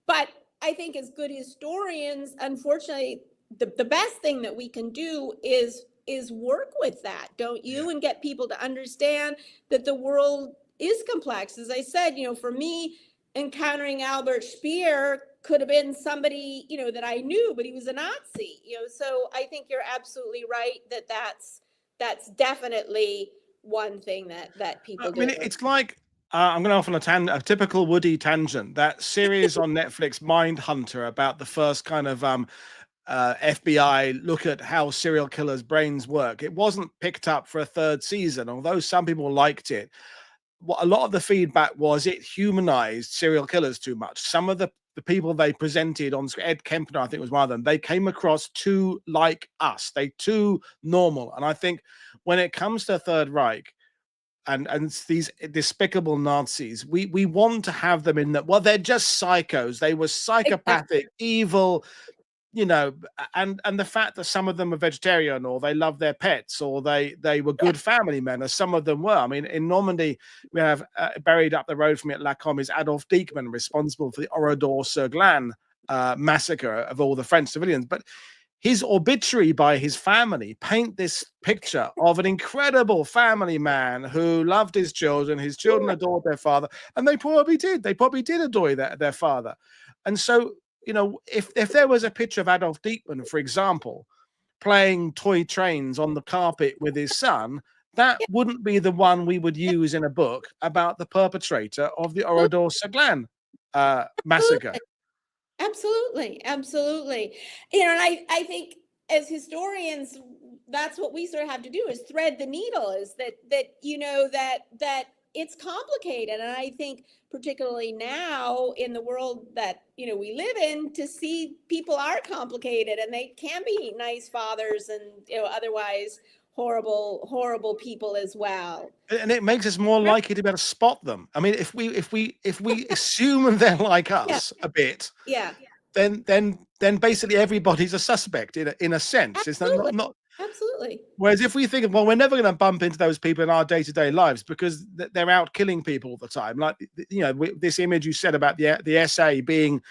but I think as good historians, unfortunately, the best thing that we can do is work with that, don't you? And get people to understand that the world is complex. As I said, for me, encountering Albert Speer could have been somebody, that I knew, but he was a Nazi, so I think you're absolutely right that that's definitely one thing that people do. I mean, it's like, I'm going off on a typical Woody tangent. That series on Netflix, Mindhunter, about the first kind of FBI look at how serial killers' brains work. It wasn't picked up for a third season, although some people liked it. what a lot of the feedback was it humanized serial killers too much. Some of the people they presented on screen, Ed Kempner, I think was one of them, they came across too like us. They too normal. And I think when it comes to Third Reich and these despicable Nazis, we want to have them in that. Well, they're just psychos. They were psychopathic, evil, you know, and the fact that some of them are vegetarian or they love their pets or they were good family men, as some of them were. I mean, in Normandy, we have buried up the road from me at Lacombe is Adolf Diekmann, responsible for the Oradour-sur-Glane massacre of all the French civilians. But his obituary by his family paint this picture of an incredible family man who loved his children adored their father, and they probably did adore their father. And so, you know, if there was a picture of Adolf Diekmann, for example, playing toy trains on the carpet with his son, that wouldn't be the one we would use in a book about the perpetrator of the Oradour-sur-Glane massacre. Absolutely. You know, and I think as historians, that's what we sort of have to do, is thread the needle, is that you know, that it's complicated. And I think particularly now in the world that, you know, we live in, to see people are complicated and they can be nice fathers and, you know, otherwise horrible people as well. And it makes us more likely to be able to spot them. I mean, if we assume they're like us a bit, then basically everybody's a suspect in a sense. It's not Absolutely. Whereas if we think, well, we're never going to bump into those people in our day-to-day lives because they're out killing people all the time. Like, you know, this image you said about the SA being,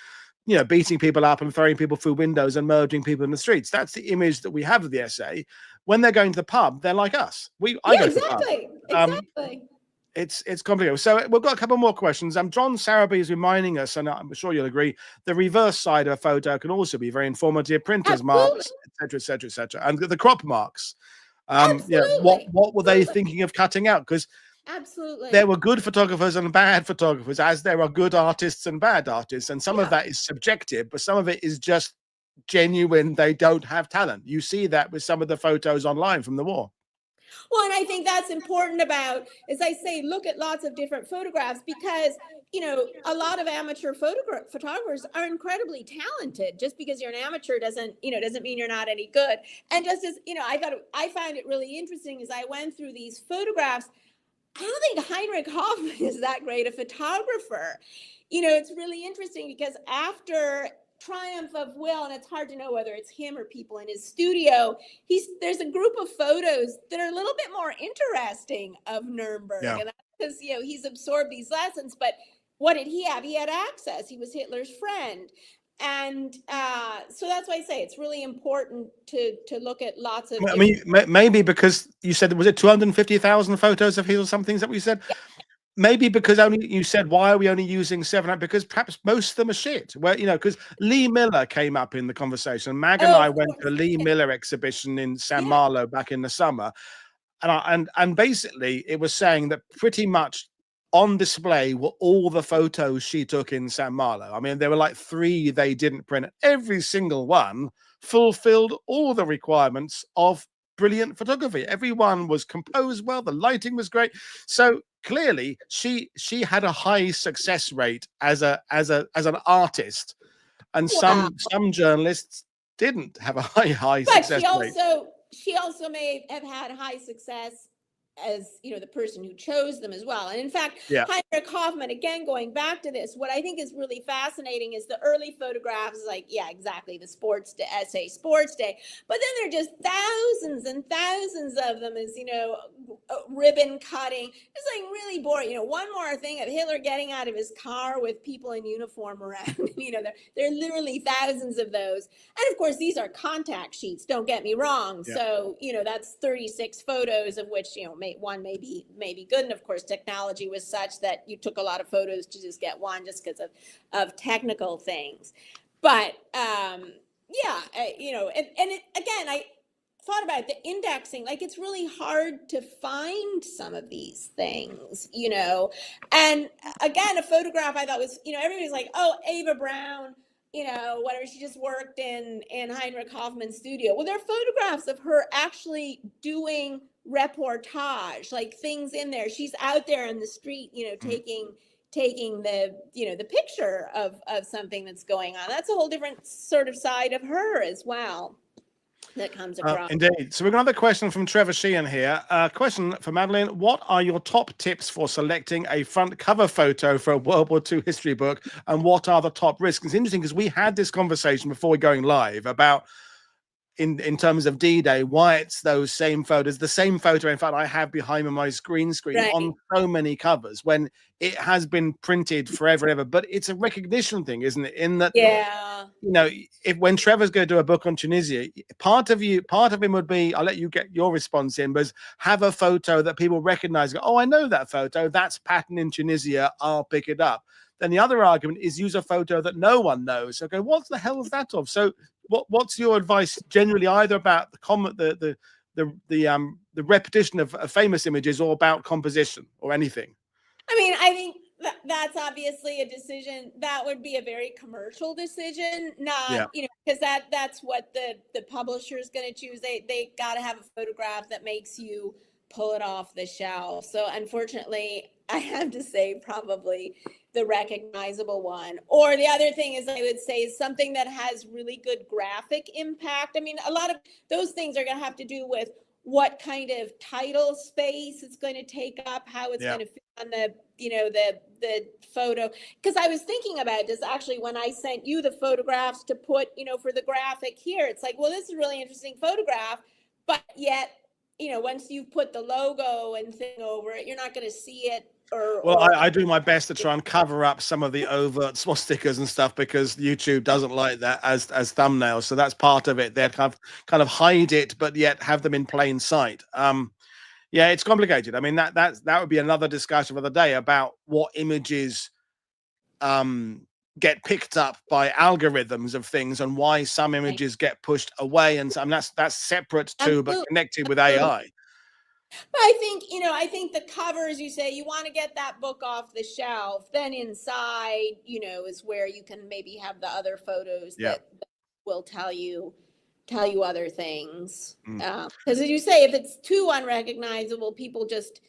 you know, beating people up and throwing people through windows and murdering people in the streets. That's the image that we have of the SA. When they're going to the pub, they're like us. I go to the pub. Exactly. It's complicated. So we've got a couple more questions. John Sarabee is reminding us, and I'm sure you'll agree, the reverse side of a photo can also be very informative. Printers marks, etc. And the crop marks. Yeah, what were they thinking of cutting out? Because there were good photographers and bad photographers, as there are good artists and bad artists, and some of that is subjective, but some of it is just genuine. They don't have talent. You see that with some of the photos online from the war. Well, and I think that's important about, as I say, look at lots of different photographs, because, you know, a lot of amateur photographers are incredibly talented. Just because you're an amateur doesn't mean you're not any good. And just as, you know, I found it really interesting as I went through these photographs, I don't think Heinrich Hoffmann is that great a photographer. You know, it's really interesting because after Triumph of Will, and it's hard to know whether it's him or people in his studio, there's a group of photos that are a little bit more interesting of Nuremberg. And that's because, you know, he's absorbed these lessons. But what did he have? He had access. He was Hitler's friend. And so that's why I say it's really important to look at lots of. I mean, maybe because you said, was it 250,000 photos of his or something? Is that what you said? Yeah. Maybe because only you said, why are we only using 7? Because perhaps most of them are shit. Well, you know, because Lee Miller came up in the conversation. Mag and I went to a Lee Miller exhibition in San Marlo back in the summer, and basically it was saying that pretty much on display were all the photos she took in San Marlo. I mean, there were like 3 they didn't print. Every single one fulfilled all the requirements of brilliant photography. Everyone was composed well. The lighting was great. So clearly, she had a high success rate as an artist, and some journalists didn't have a high success rate. She also may have had high success as, you know, the person who chose them as well. And in fact, Heinrich Hoffmann, again, going back to this, what I think is really fascinating is the early photographs, like, exactly, the sports day, SA Sports Day. But then there are just thousands and thousands of them as, you know, ribbon cutting. It's like really boring. You know, one more thing of Hitler getting out of his car with people in uniform around. You know, there are literally thousands of those. And of course, these are contact sheets, don't get me wrong. So, you know, that's 36 photos, of which, you know, one may be good. And of course, technology was such that you took a lot of photos to just get one, just because of technical things. But you know, again, I thought about the indexing. Like, it's really hard to find some of these things, you know. And again, a photograph I thought was, you know, everybody's like, oh, Ava Brown, you know, whatever, she just worked in Heinrich Hoffmann's studio. Well, there are photographs of her actually doing reportage, like things in there. She's out there in the street, taking the, the picture of something that's going on. That's a whole different sort of side of her as well that comes across. Indeed. So we've got another question from Trevor Sheehan here. Question for Madeleine. What are your top tips for selecting a front cover photo for a World War II history book? And what are the top risks? It's interesting because we had this conversation before we're going live about in terms of D-Day, why it's those same photos, the same photo, in fact, I have behind my screen Right. on so many covers when it has been printed forever and ever. But it's a recognition thing, isn't it? In that, if when Trevor's going to do a book on Tunisia, part of him would be, I'll let you get your response in, but have a photo that people recognize. Go, oh, I know that photo. That's pattern in Tunisia. I'll pick it up. Then the other argument is use a photo that no one knows. Okay, what the hell is that of? So what's your advice generally, either about the repetition of famous images or about composition or anything? I mean, I think that's obviously a decision that would be a very commercial decision, not, because that's what the publisher is going to choose. They got to have a photograph that makes you pull it off the shelf. So unfortunately, I have to say probably the recognizable one. Or the other thing is, I would say, is something that has really good graphic impact. I mean, a lot of those things are going to have to do with what kind of title space it's going to take up, how it's going to fit on the, the photo. Because I was thinking about this actually when I sent you the photographs to put, for the graphic here. It's like, well, this is a really interesting photograph, but yet, once you put the logo and thing over it, you're not going to see it. I do my best to try and cover up some of the overt swastikas and stuff because YouTube doesn't like that as thumbnails. So that's part of it. They kind of hide it, but yet have them in plain sight. It's complicated. I mean, that would be another discussion for the day about what images get picked up by algorithms of things and why some images get pushed away, and that's separate too, but connected with AI. But I think the cover, as you say, you want to get that book off the shelf. Then inside, is where you can maybe have the other photos that will tell you other things. Because as you say, if it's too unrecognizable, people just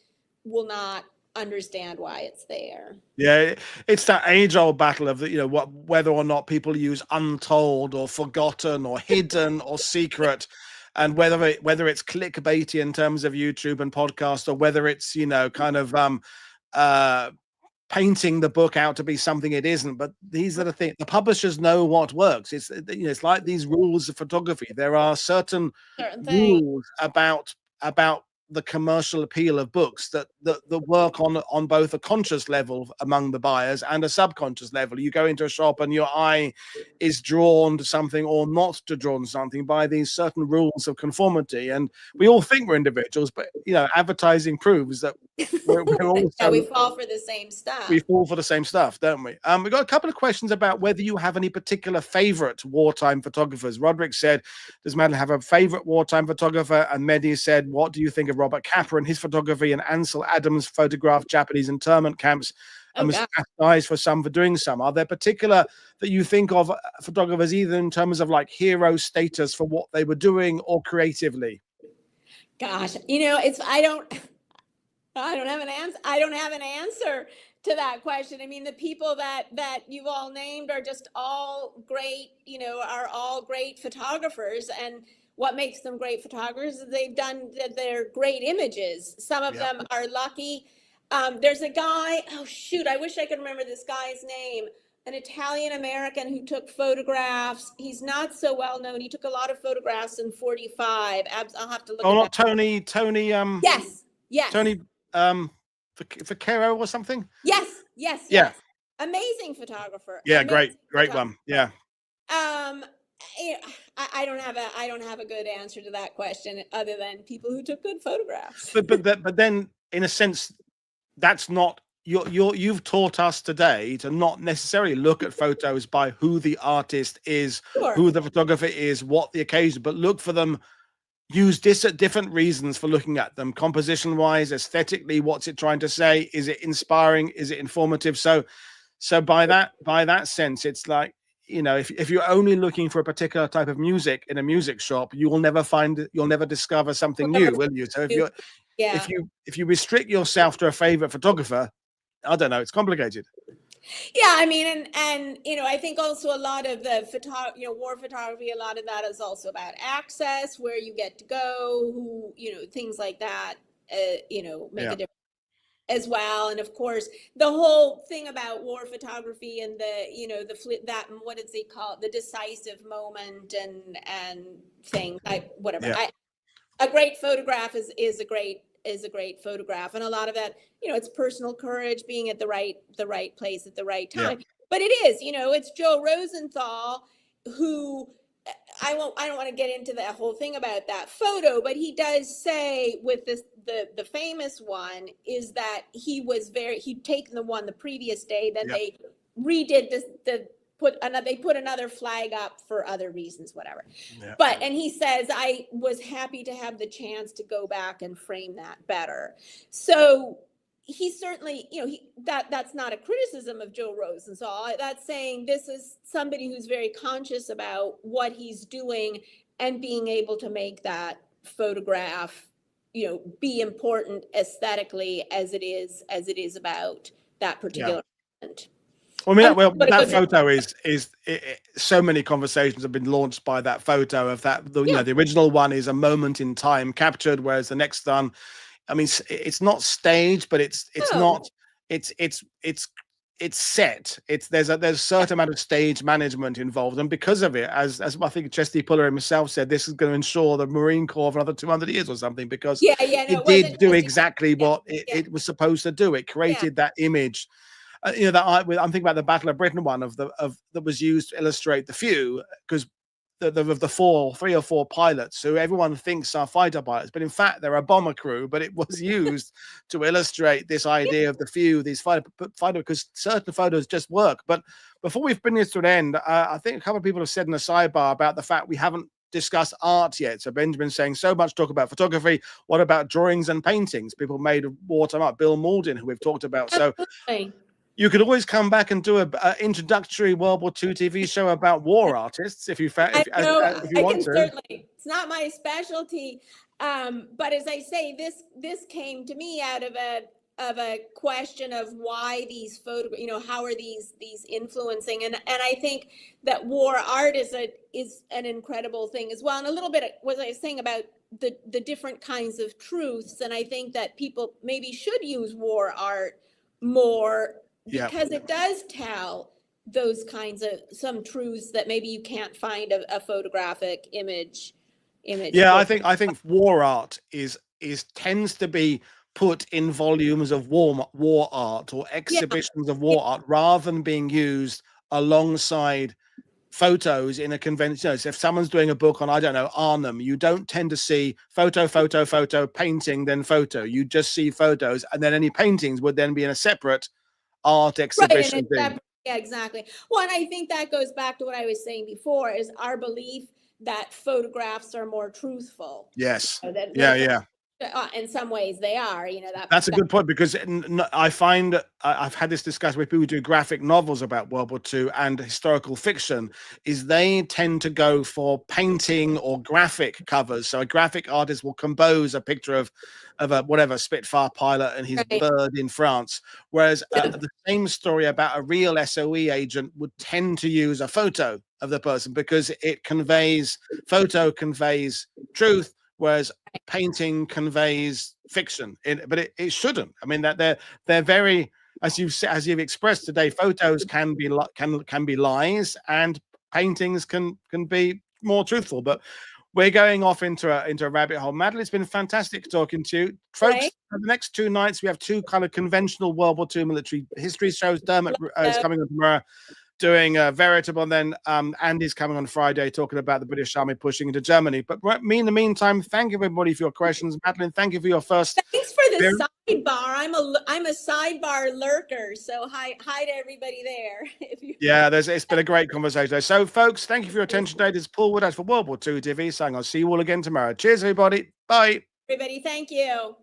will not understand why it's there. Yeah, it's that age-old battle of whether or not people use untold or forgotten or hidden or secret. And whether it's clickbaity in terms of YouTube and podcast, or whether it's painting the book out to be something it isn't. But these are the things. The publishers know what works. It's like these rules of photography. There are certain rules about the commercial appeal of books that work on both a conscious level among the buyers and a subconscious level. You go into a shop and your eye is drawn to something or not to drawn to something by these certain rules of conformity. And we all think we're individuals, but advertising proves that we're also we fall for the same stuff. We fall for the same stuff, don't we? We've got a couple of questions about whether you have any particular favorite wartime photographers. Roderick said, does Madeleine have a favorite wartime photographer? And Mehdi said, what do you think of Robert Capa and his photography, and Ansel Adams photographed Japanese internment camps and was chastised for some for doing some? Are there particular that you think of photographers, either in terms of like hero status for what they were doing or creatively? Gosh, I don't have an answer. I don't have an answer to that question. I mean, the people that you've all named are just all great, are all great photographers. And what makes them great photographers is they're great images. Some of them are lucky. There's a guy, I wish I could remember this guy's name, an Italian American who took photographs. He's not so well known. He took a lot of photographs in 45. I'll have to look. Oh, not Tony. Yes. Tony Vaquero or something. Yes. Yeah. Amazing photographer. Yeah, amazing great one. Yeah. I don't have a good answer to that question other than people who took good photographs. But then, in a sense, that's not you've taught us today to not necessarily look at photos by who the artist is, who the photographer is, what the occasion, but look for them. Use different reasons for looking at them, composition wise, aesthetically. What's it trying to say? Is it inspiring? Is it informative? So by that sense, it's like you know, if you're only looking for a particular type of music in a music shop, you'll never discover something new, will you? So Yeah. if you restrict yourself to a favorite photographer, I don't know, it's complicated. Yeah, I mean, and you know, I think also a lot of the war photography, a lot of that is also about access, where you get to go, who, you know, things like that, you know, make a difference as well. And of course, the whole thing about war photography and the, you know, that, what does he call it, the decisive moment and things, a great photograph is a great photograph, and a lot of that, you know, it's personal courage, being at the right place at the right time. But it is, you know, it's Joe Rosenthal who, I don't want to get into that whole thing about that photo, but he does say with this, the famous one is that he'd taken the one the previous day, then they redid this, they put another flag up for other reasons, whatever. But, and he says, I was happy to have the chance to go back and frame that better. So he certainly, you know, that's not a criticism of Joe Rosenthal. That's saying this is somebody who's very conscious about what he's doing and being able to make that photograph, you know, be important aesthetically as it is about that particular event. Well, I mean, that photo is so many conversations have been launched by that photo of that. You know, the original one is a moment in time captured, whereas the next one, I mean, it's not staged, but it's set. There's a certain amount of stage management involved, and because of it, as I think Chesty Puller himself said, this is going to ensure the Marine Corps for another 200 years or something, because it did do exactly what it was supposed to do. It created that image. You know, I'm thinking about the Battle of Britain one that was used to illustrate the few, because the 3 or 4 pilots who everyone thinks are fighter pilots, but in fact they're a bomber crew. But it was used to illustrate this idea of the few, these fighter, because certain photos just work. But before we've been this to an end, I think a couple of people have said in the sidebar about the fact we haven't discussed art yet. So Benjamin's saying, so much talk about photography. What about drawings and paintings? People made wartime art. Bill Mauldin, who we've talked about. So you could always come back and do an introductory World War II TV show about war artists if you want to. Certainly. It's not my specialty, but as I say, this came to me out of a question of why these photographs, you know, how are these influencing, and I think that war art is an incredible thing as well, and a little bit of what I was saying about the different kinds of truths, and I think that people maybe should use war art more, because it does tell those kinds of some truths that maybe you can't find a photographic image. Yeah, I think war art tends to be put in volumes of war art or exhibitions of war art, rather than being used alongside photos in a convention. You know, so if someone's doing a book on, I don't know, Arnhem, you don't tend to see photo, painting, then photo. You just see photos, and then any paintings would then be in a separate art exhibition thing. Yeah, exactly. Well, and I think that goes back to what I was saying before, is our belief that photographs are more truthful. Yes. You know, Yeah. In some ways they are, you know, that's a good point, because I find I've had this discussion with people who do graphic novels about World War II and historical fiction, is they tend to go for painting or graphic covers. So a graphic artist will compose a picture of a whatever Spitfire pilot and his bird in France, whereas the same story about a real SOE agent would tend to use a photo of the person, because photo conveys truth, whereas painting conveys fiction. But it shouldn't. I mean, that they're very, as you've expressed today, photos can be lies, and paintings can be more truthful. But we're going off into a rabbit hole. Madeleine, it's been fantastic talking to you, folks. For the next 2 nights, we have 2 kind of conventional World War II military history shows. Dermot is coming on tomorrow, doing Veritable, and then Andy's coming on Friday talking about the British Army pushing into Germany. But in the meantime, thank you everybody for your questions. Madeleine, thank you for your first. Thanks for the sidebar. I'm a sidebar lurker, so hi to everybody there. It's been a great conversation. So, folks, thank you for your attention today. This is Paul Woodadge for World War II TV saying I'll see you all again tomorrow. Cheers, everybody. Bye. Everybody, thank you.